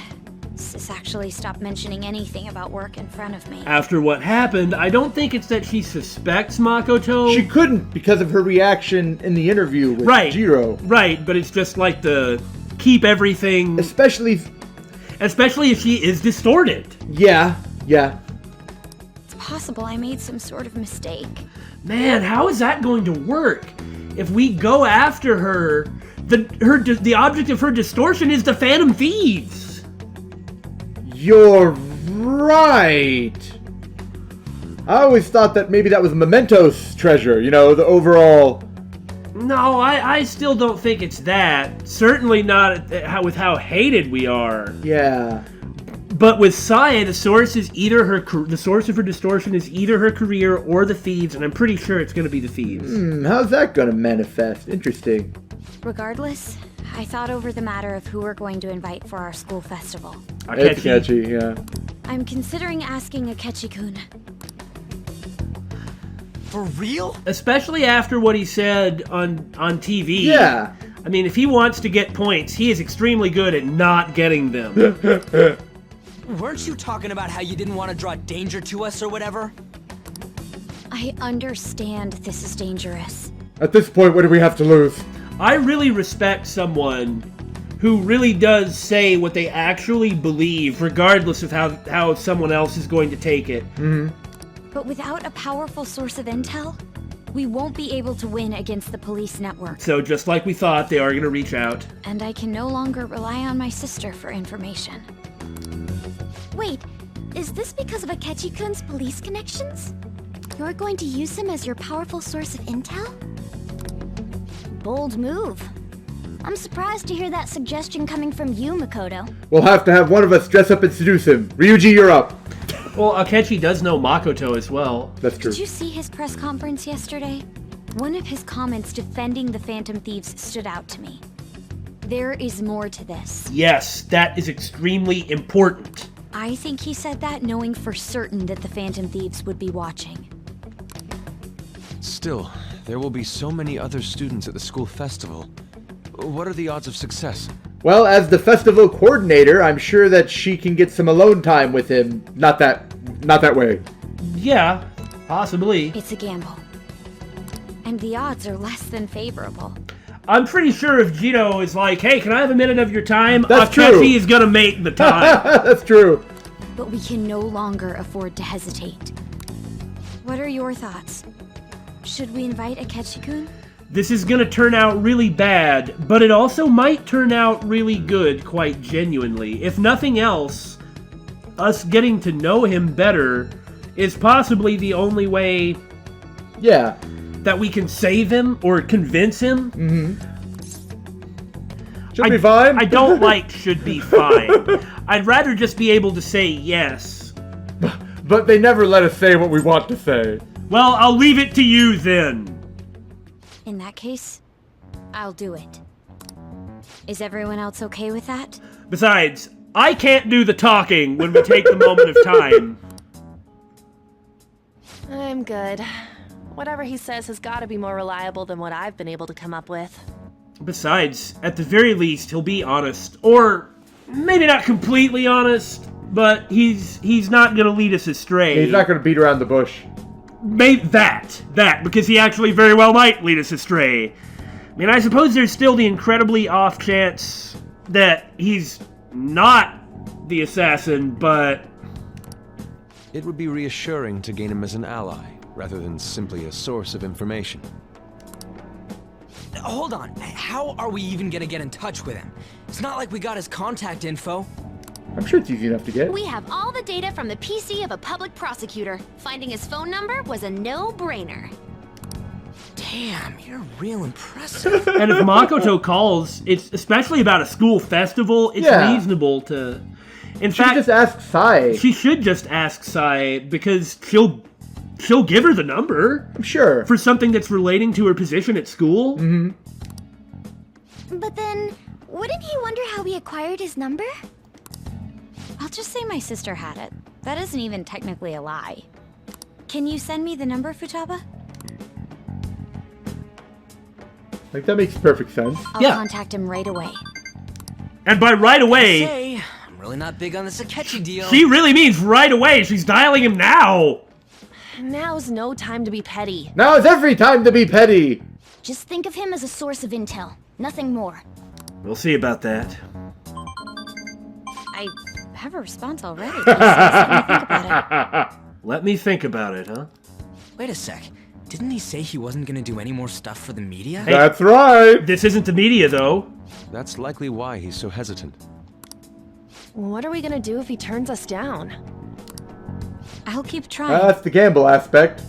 Sis actually stopped mentioning anything about work in front of me. After what happened, I don't think it's that she suspects Makoto. She couldn't because of her reaction in the interview with Jiro. Right, but it's just like the keep everything... Especially if she is distorted. Yeah. It's possible I made some sort of mistake. Man, how is that going to work? If we go after her, the object of her distortion is the Phantom Thieves. You're right. I always thought that maybe that was Memento's treasure, you know, the overall... No, I still don't think it's that. Certainly not with how hated we are. Yeah. But with Sae, the source of her distortion is either her career or the thieves, and I'm pretty sure it's going to be the thieves. How's that going to manifest? Interesting. Regardless, I thought over the matter of who we're going to invite for our school festival. Akechi, yeah. I'm considering asking Akechi-kun. For real? Especially after what he said on TV. Yeah. I mean, if he wants to get points, he is extremely good at not getting them. Weren't you talking about how you didn't want to draw danger to us or whatever? I understand this is dangerous. At this point, what do we have to lose? I really respect someone who really does say what they actually believe, regardless of how someone else is going to take it. Mm-hmm. But without a powerful source of intel, we won't be able to win against the police network. So just like we thought, they are going to reach out. And I can no longer rely on my sister for information. Wait, is this because of Akechi-kun's police connections? You're going to use him as your powerful source of intel? Bold move. I'm surprised to hear that suggestion coming from you, Makoto. We'll have to have one of us dress up and seduce him. Ryuji, you're up. Well, Akechi does know Makoto as well. That's true. Did you see his press conference yesterday? One of his comments defending the Phantom Thieves stood out to me. There is more to this. Yes, that is extremely important. I think he said that knowing for certain that the Phantom Thieves would be watching. Still, there will be so many other students at the school festival. What are the odds of success? Well, as the festival coordinator, I'm sure that she can get some alone time with him. Not that way. Yeah, possibly. It's a gamble. And the odds are less than favorable. I'm pretty sure if Jiro is like, hey, can I have a minute of your time? That's Akechi true. is gonna make the time. That's true. But we can no longer afford to hesitate. What are your thoughts? Should we invite Akechi-kun? This is gonna turn out really bad, but it also might turn out really good, quite genuinely. If nothing else, us getting to know him better is possibly the only way... Yeah. That we can save him or convince him. Mm-hmm. Should be fine. I don't like should be fine. I'd rather just be able to say yes. But they never let us say what we want to say. Well, I'll leave it to you then. In that case, I'll do it. Is everyone else okay with that? Besides, I can't do the talking when we take the moment of time. I'm good. Whatever he says has got to be more reliable than what I've been able to come up with. Besides, at the very least, he'll be honest. Or maybe not completely honest, but he's not going to lead us astray. He's not going to beat around the bush. Maybe that, because he actually very well might lead us astray. I mean, I suppose there's still the incredibly off chance that he's not the assassin, but... It would be reassuring to gain him as an ally, rather than simply a source of information. Hold on, how are we even gonna get in touch with him? It's not like we got his contact info. I'm sure it's easy enough to get. We have all the data from the PC of a public prosecutor. Finding his phone number was a no-brainer. Damn, you're real impressive. And if Makoto calls, it's especially about a school festival, it's reasonable to... In fact, just ask Sae. She should just ask Sae, because she'll give her the number. I'm sure. For something that's relating to her position at school. Mm-hmm. But then, wouldn't he wonder how we acquired his number? I'll just say my sister had it. That isn't even technically a lie. Can you send me the number, Futaba? Like, that makes perfect sense. I'll contact him right away. And by right away... I'm really not big on this Akechi deal. She really means right away. She's dialing him now. Now's no time to be petty. Now is every time to be petty. Just think of him as a source of intel, nothing more. We'll see about that. I have a response already. Let me think about it. Let me think about it, huh? Wait a sec. Didn't he say he wasn't gonna do any more stuff for the media? Hey, that's right. This isn't the media, though. That's likely why he's so hesitant. What are we gonna do if he turns us down? I'll keep trying. That's the gamble aspect.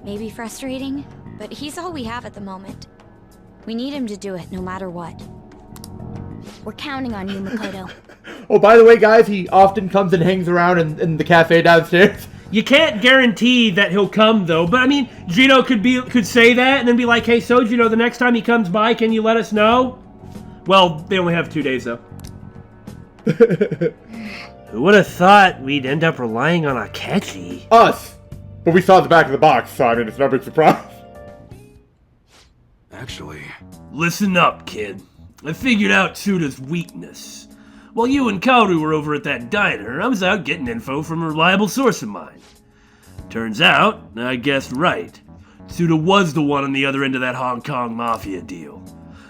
Maybe frustrating, but he's all we have at the moment. We need him to do it no matter what. We're counting on you, Makoto. Oh, by the way, guys, he often comes and hangs around in the cafe downstairs. You can't guarantee that he'll come, though. But I mean, Gino could say that and then be like, "Hey, so Gino, the next time he comes by, can you let us know?" Well, they only have 2 days, though. Who would have thought we'd end up relying on Akechi? Us. But we saw the back of the box, so I mean, it's no big surprise. Actually... Listen up, kid. I figured out Tsuda's weakness. While you and Kaoru were over at that diner, I was out getting info from a reliable source of mine. Turns out, I guessed right. Tsuda was the one on the other end of that Hong Kong Mafia deal.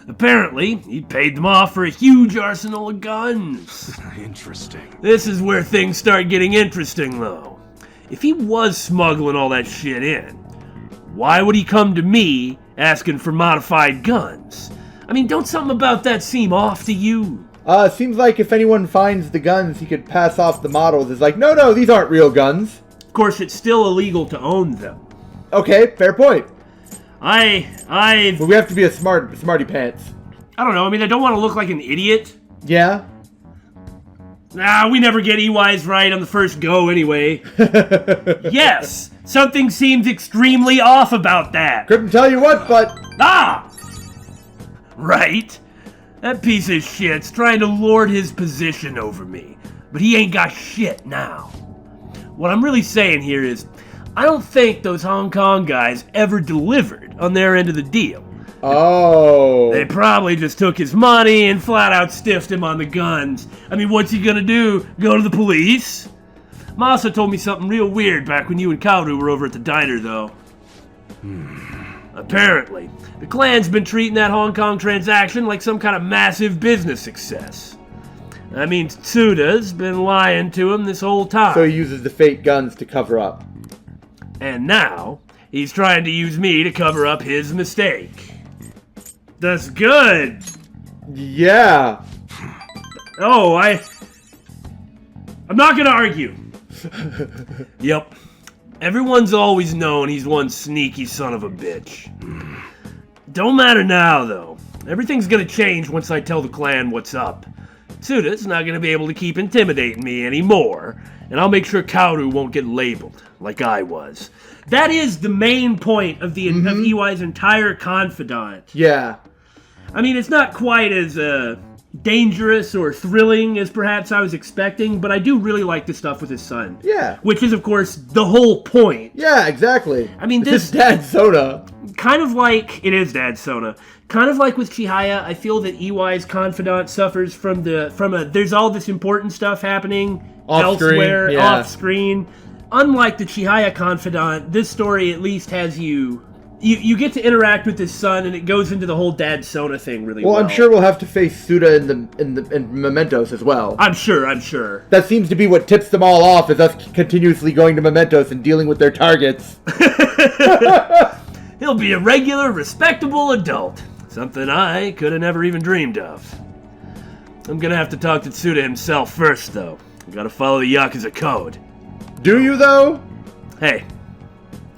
Apparently, he paid them off for a huge arsenal of guns. Interesting. This is where things start getting interesting, though. If he was smuggling all that shit in, why would he come to me asking for modified guns? I mean, don't something about that seem off to you? Seems like if anyone finds the guns, he could pass off the models. It's like, no, these aren't real guns. Of course, it's still illegal to own them. Okay, fair point. But we have to be a smarty pants. I don't know, I mean, I don't want to look like an idiot. Yeah? Nah, we never get EYs right on the first go anyway. Yes, something seems extremely off about that. Couldn't tell you what, but... Ah! Right. That piece of shit's trying to lord his position over me, but he ain't got shit now. What I'm really saying here is, I don't think those Hong Kong guys ever delivered on their end of the deal. Oh. They probably just took his money and flat out stiffed him on the guns. I mean, what's he gonna do? Go to the police? Masa told me something real weird back when you and Kaoru were over at the diner, though. Apparently, the clan's been treating that Hong Kong transaction like some kind of massive business success. That means Tsuda's been lying to him this whole time. So he uses the fake guns to cover up. And now, he's trying to use me to cover up his mistake. That's good. Yeah. Oh, I'm not gonna argue. Yep. Everyone's always known he's one sneaky son of a bitch. Don't matter now, though. Everything's gonna change once I tell the clan what's up. Tsuda's not gonna be able to keep intimidating me anymore, and I'll make sure Kaoru won't get labeled like I was. That is the main point of the of EY's entire Confidant. Yeah. I mean, it's not quite as dangerous or thrilling as perhaps I was expecting, but I do really like the stuff with his son. Yeah. Which is, of course, the whole point. Yeah, exactly. I mean, this is Dad's Sona. Kind of like it is Dad's Sona. Kind of like with Chihaya, I feel that EY's Confidant suffers from there's all this important stuff happening elsewhere, off screen. Unlike the Chihaya Confidant, this story at least has you get to interact with his son, and it goes into the whole Dad Sona thing really well. Well, I'm sure we'll have to face Suda in Mementos as well. I'm sure. That seems to be what tips them all off, is us continuously going to Mementos and dealing with their targets. He'll be a regular, respectable adult. Something I could have never even dreamed of. I'm gonna have to talk to Tsuda himself first, though. I gotta follow the Yakuza code. Do you, though? Hey.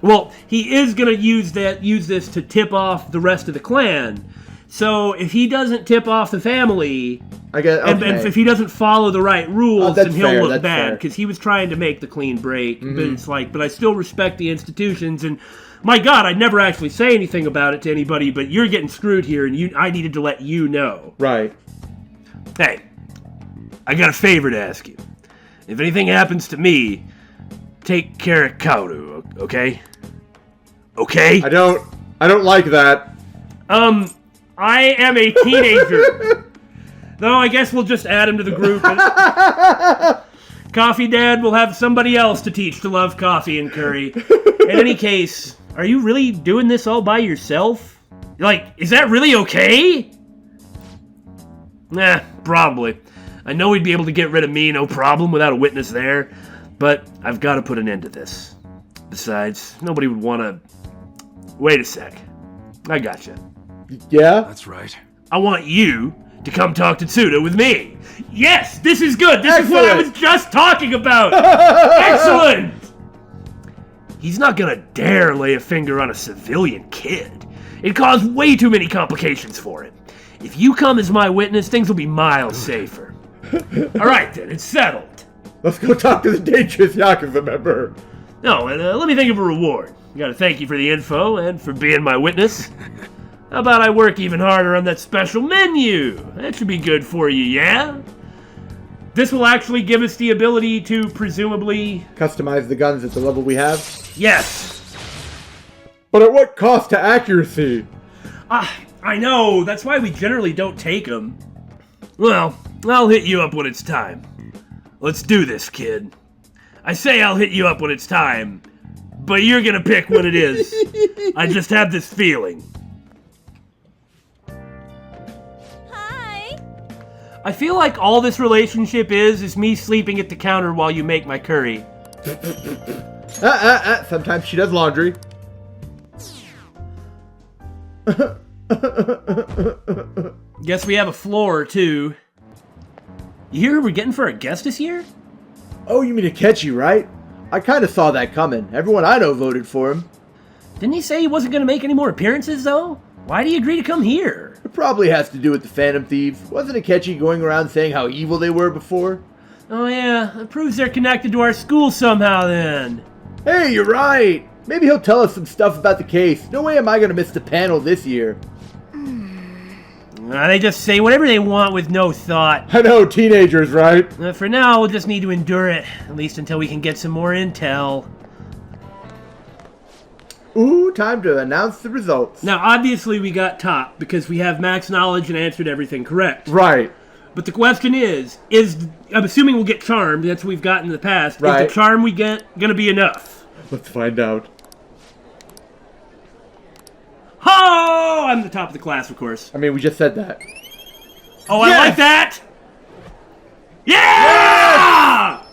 Well, he is gonna use this to tip off the rest of the clan. So if he doesn't tip off the family, and if he doesn't follow the right rules, then he'll look bad, because he was trying to make the clean break. But it's like, but I still respect the institutions, and my God, I'd never actually say anything about it to anybody, but you're getting screwed here, and I needed to let you know. Right. Hey, I got a favor to ask you. If anything happens to me, take care of Kaoru, okay? Okay? I don't like that. I am a teenager. Though I guess we'll just add him to the group. Coffee Dad will have somebody else to teach to love coffee and curry. In any case, are you really doing this all by yourself? Like, is that really okay? Nah, probably. I know we'd be able to get rid of me, no problem, without a witness there. But I've got to put an end to this. Besides, nobody would want to... Wait a sec. I gotcha. Yeah? That's right. I want you to come talk to Tsuda with me. Yes, this is good. This is what I was just talking about. Excellent. He's not gonna dare lay a finger on a civilian kid. It'd cause way too many complications for him. If you come as my witness, things will be miles safer. All right, then, it's settled. Let's go talk to the dangerous Yakuza member. No, and let me think of a reward. I gotta thank you for the info and for being my witness. How about I work even harder on that special menu? That should be good for you, yeah? This will actually give us the ability to presumably... customize the guns at the level we have? Yes. But at what cost to accuracy? I know. That's why we generally don't take them. Well, I'll hit you up when it's time. Let's do this, kid. I say I'll hit you up when it's time, but you're gonna pick when it is. I just have this feeling. I feel like all this relationship is me sleeping at the counter while you make my curry. Sometimes she does laundry. Guess we have a floor, too. You hear who we're getting for our guest this year? Oh, you mean Akechi, right? I kind of saw that coming. Everyone I know voted for him. Didn't he say he wasn't going to make any more appearances, though? Why did he agree to come here? It probably has to do with the Phantom Thieves. Wasn't Akechi going around saying how evil they were before? Oh yeah, that proves they're connected to our school somehow then. Hey, you're right! Maybe he'll tell us some stuff about the case. No way am I gonna miss the panel this year. They just say whatever they want with no thought. I know, teenagers, right? For now, we'll just need to endure it. At least until we can get some more intel. Ooh, time to announce the results. Now, obviously we got top because we have max knowledge and answered everything correct. Right. But the question is I'm assuming we'll get charmed, that's what we've got in the past. Right. Is the charm we get gonna be enough? Let's find out. Oh! I'm the top of the class, of course. I mean, we just said that. Oh, yes! I like that! Yeah! Yes!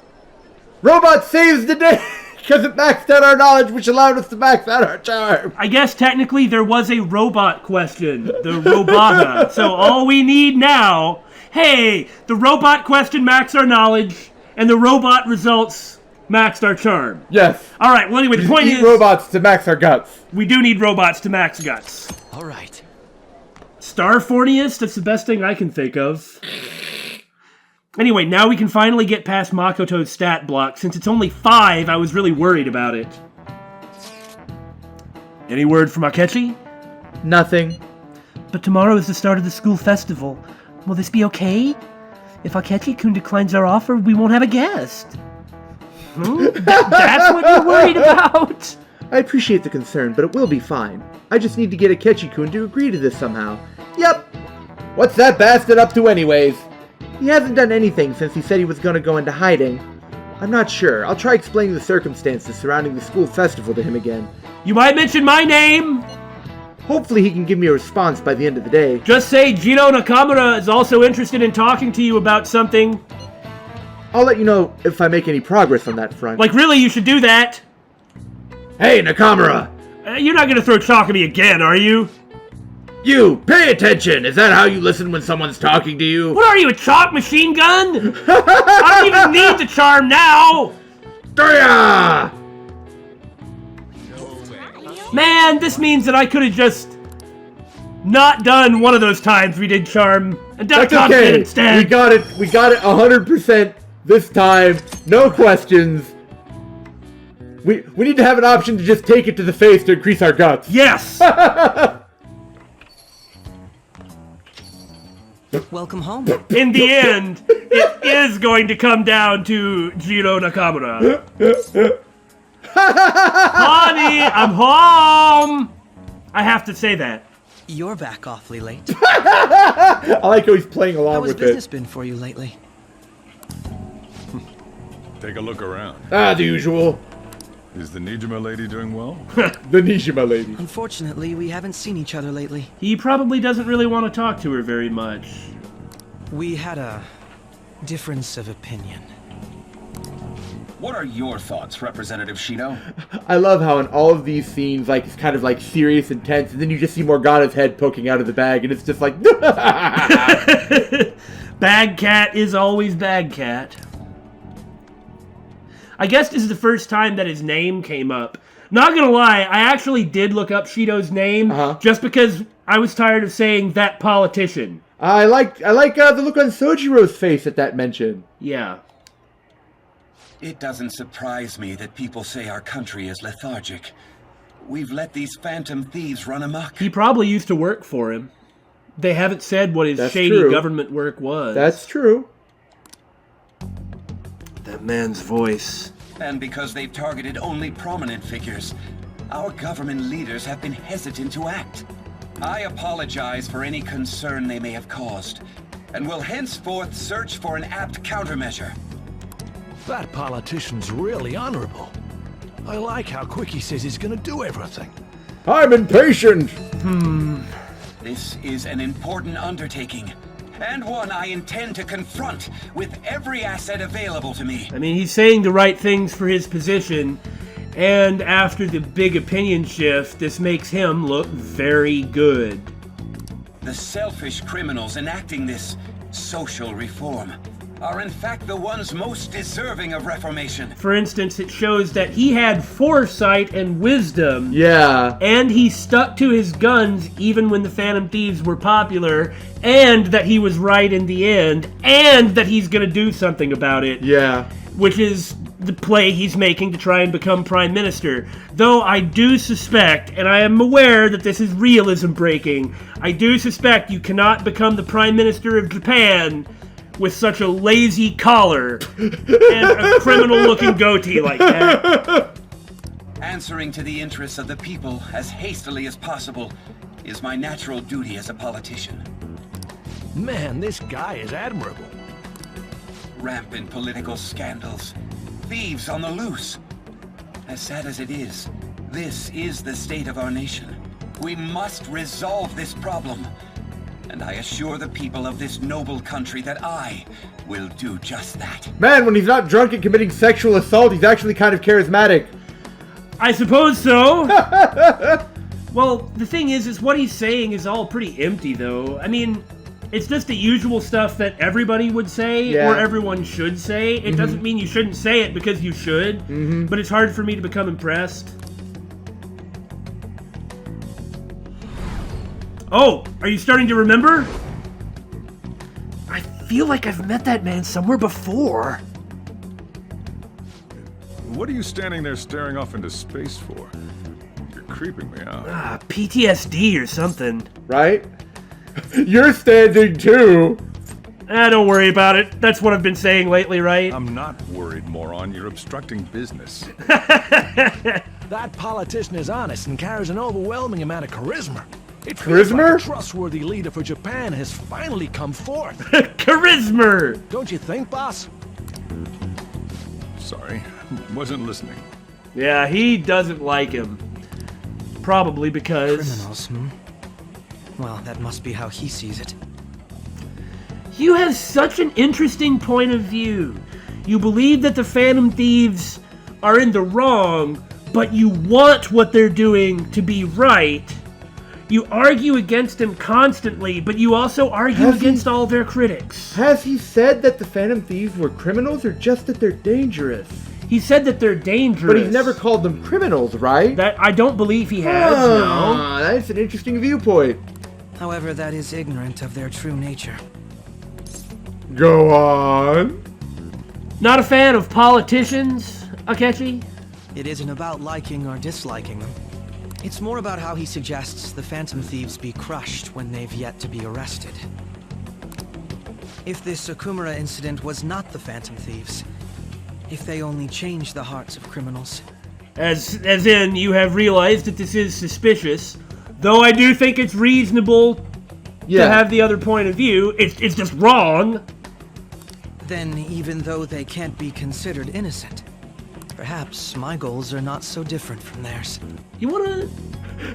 Robot saves the day! Because it maxed out our knowledge, which allowed us to max out our charm. I guess technically there was a robot question. The robota. So all we need now... Hey, the robot question maxed our knowledge, and the robot results maxed our charm. Yes. Alright, well anyway, the point is... robots to max our guts. We do need robots to max guts. Alright. Starfornius? That's the best thing I can think of. Anyway, now we can finally get past Makoto's stat block. Since it's only 5, I was really worried about it. Any word from Akechi? Nothing. But tomorrow is the start of the school festival. Will this be okay? If Akechi-kun declines our offer, we won't have a guest. That's what you're worried about? I appreciate the concern, but it will be fine. I just need to get Akechi-kun to agree to this somehow. Yep. What's that bastard up to anyways? He hasn't done anything since he said he was going to go into hiding. I'm not sure. I'll try explaining the circumstances surrounding the school festival to him again. You might mention my name! Hopefully he can give me a response by the end of the day. Just say Jiro Nakamura is also interested in talking to you about something. I'll let you know if I make any progress on that front. Like, really, you should do that. Hey, Nakamura! You're not going to throw chalk at me again, are you? You, pay attention! Is that how you listen when someone's talking to you? What are you, a chalk machine gun? I don't even need the charm now! Daya! Man, this means that I could have just not done one of those times we did charm and done Confidant instead. We got it 100% this time. No questions. We need to have an option to just take it to the face to increase our guts. Yes! Welcome home. In the end, it is going to come down to Jiro Nakamura. Honey, I'm home! I have to say that. You're back awfully late. I like how he's playing along How has with business it. been for you lately? Take a look around. The usual. Is the Nijima lady doing well? The Nijima lady. Unfortunately, we haven't seen each other lately. He probably doesn't really want to talk to her very much. We had a difference of opinion. What are your thoughts, Representative Shido? I love how in all of these scenes, like, it's kind of like serious and tense, and then you just see Morgana's head poking out of the bag, and it's just like, Bag Cat is always Bag Cat. I guess this is the first time that his name came up. Not gonna lie, I actually did look up Shido's name, just because I was tired of saying that politician. I like the look on Sojiro's face at that mention. Yeah. It doesn't surprise me that people say our country is lethargic. We've let these Phantom Thieves run amok. He probably used to work for him. They haven't said what his That's shady true. government work was. That's true. That man's voice. And because they've targeted only prominent figures, our government leaders have been hesitant to act. I apologize for any concern they may have caused, and will henceforth search for an apt countermeasure. That politician's really honorable. I like how quick he says he's gonna do everything. I'm impatient! This is an important undertaking, and one I intend to confront with every asset available to me. I mean, he's saying the right things for his position, and after the big opinion shift, this makes him look very good. The selfish criminals enacting this social reform are in fact the ones most deserving of reformation. For instance, it shows that he had foresight and wisdom. Yeah. And he stuck to his guns even when the Phantom Thieves were popular, and that he was right in the end, and that he's gonna do something about it. Yeah. Which is the play he's making to try and become Prime Minister. Though I do suspect, and I am aware that this is realism breaking, I do suspect you cannot become the Prime Minister of Japan with such a lazy collar and a criminal-looking goatee like that. Answering to the interests of the people as hastily as possible is my natural duty as a politician. Man, this guy is admirable. Rampant political scandals, thieves on the loose. As sad as it is, this is the state of our nation. We must resolve this problem. And I assure the people of this noble country that I will do just that. Man, when he's not drunk and committing sexual assault, he's actually kind of charismatic. I suppose so. Well, the thing is what he's saying is all pretty empty, though. I mean, it's just the usual stuff that everybody would say, or everyone should say. It doesn't mean you shouldn't say it because you should, but it's hard for me to become impressed. Oh, are you starting to remember? I feel like I've met that man somewhere before. What are you standing there staring off into space for? You're creeping me out. PTSD or something. Right? You're standing too! Don't worry about it. That's what I've been saying lately, right? I'm not worried, moron. You're obstructing business. That politician is honest and carries an overwhelming amount of charisma. It feels Charisma? like a trustworthy leader for Japan has finally come forth. Charisma! Don't you think, boss? Sorry, wasn't listening. Yeah, he doesn't like him. Probably because... Criminals, Well, that must be how he sees it. You have such an interesting point of view. You believe that the Phantom Thieves are in the wrong, but you want what they're doing to be right. You argue against them constantly, but you also argue against all their critics. Has he said that the Phantom Thieves were criminals, or just that they're dangerous? He said that they're dangerous. But he's never called them criminals, right? That I don't believe he has, no. That's an interesting viewpoint. However, that is ignorant of their true nature. Go on. Not a fan of politicians, Akechi? It isn't about liking or disliking them. It's more about how he suggests the Phantom Thieves be crushed when they've yet to be arrested. If this Okumura incident was not the Phantom Thieves, if they only changed the hearts of criminals. As in, you have realized that this is suspicious, Though I do think it's reasonable Yeah. to have the other point of view. It's just wrong. Then, even though they can't be considered innocent, perhaps my goals are not so different from theirs. You want to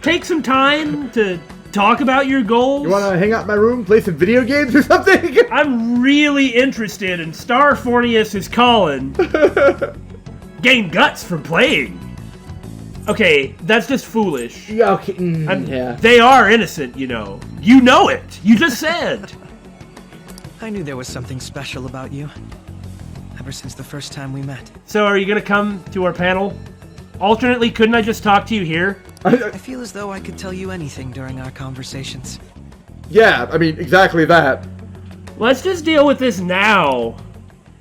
take some time to talk about your goals? You want to hang out in my room, play some video games or something? I'm really interested in Star Fornius is calling. Gain guts from playing. Okay, that's just foolish. Yeah, okay. Yeah. They are innocent, you know. You know it. You just said. I knew there was something special about you, ever since the first time we met. So are you going to come to our panel? Alternately, couldn't I just talk to you here? I feel as though I could tell you anything during our conversations. Yeah, I mean, exactly that. Let's just deal with this now.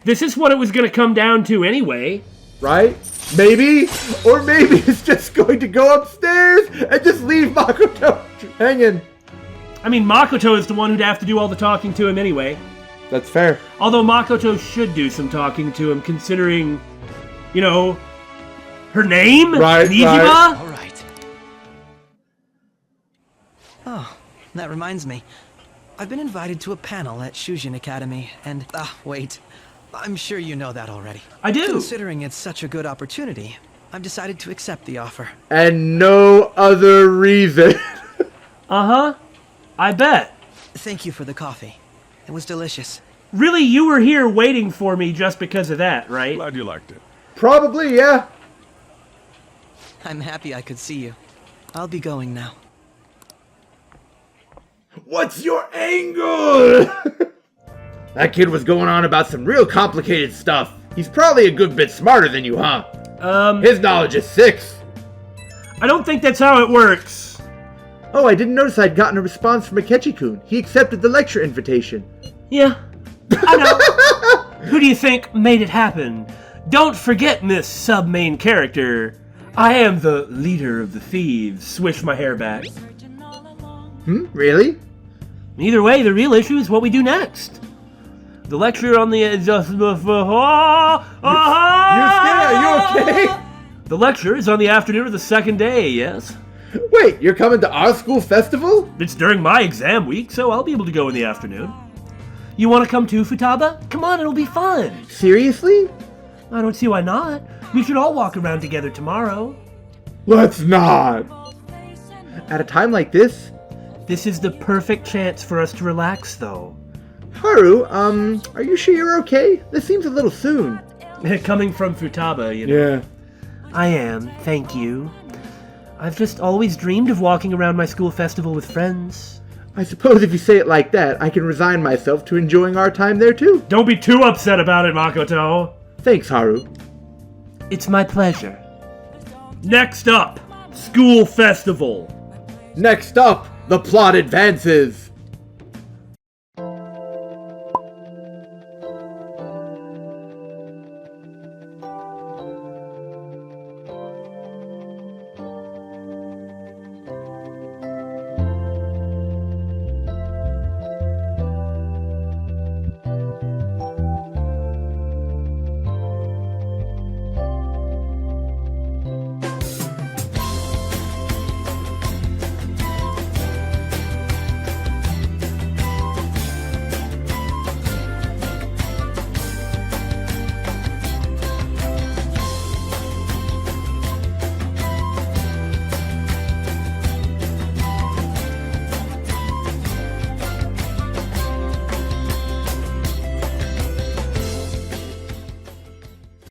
This is what it was going to come down to anyway. Right? Maybe? Or maybe it's just going to go upstairs and just leave Makoto hanging. I mean, Makoto is the one who'd have to do all the talking to him anyway. That's fair. Although Makoto should do some talking to him, considering, you know, her name? Right, Nijiba? right. All right. Oh, that reminds me. I've been invited to a panel at Shujin Academy, and... wait. I'm sure you know that already. I do. Considering it's such a good opportunity, I've decided to accept the offer. And no other reason. Uh-huh. I bet. Thank you for the coffee. It was delicious. Really, you were here waiting for me just because of that, right? Glad you liked it. Probably, yeah. I'm happy I could see you. I'll be going now. What's your angle? That kid was going on about some real complicated stuff. He's probably a good bit smarter than you, huh? His knowledge is 6. I don't think that's how it works. Oh, I didn't notice I'd gotten a response from Akechi-kun. He accepted the lecture invitation. Yeah, I know. Who do you think made it happen? Don't forget, Miss Sub-Main Character. I am the leader of the thieves. Swish my hair back. Really? Either way, the real issue is what we do next. The lecture on the... You scared? Are you okay? The lecture is on the afternoon of the second day, yes? Wait, you're coming to our school festival? It's during my exam week, so I'll be able to go in the afternoon. You want to come too, Futaba? Come on, it'll be fun. Seriously? I don't see why not. We should all walk around together tomorrow. Let's not. At a time like this? This is the perfect chance for us to relax, though. Haru, are you sure you're okay? This seems a little soon. Coming from Futaba, you know. Yeah. I am, thank you. I've just always dreamed of walking around my school festival with friends. I suppose if you say it like that, I can resign myself to enjoying our time there too. Don't be too upset about it, Makoto. Thanks, Haru. It's my pleasure. Next up, school festival. Next up, the plot advances.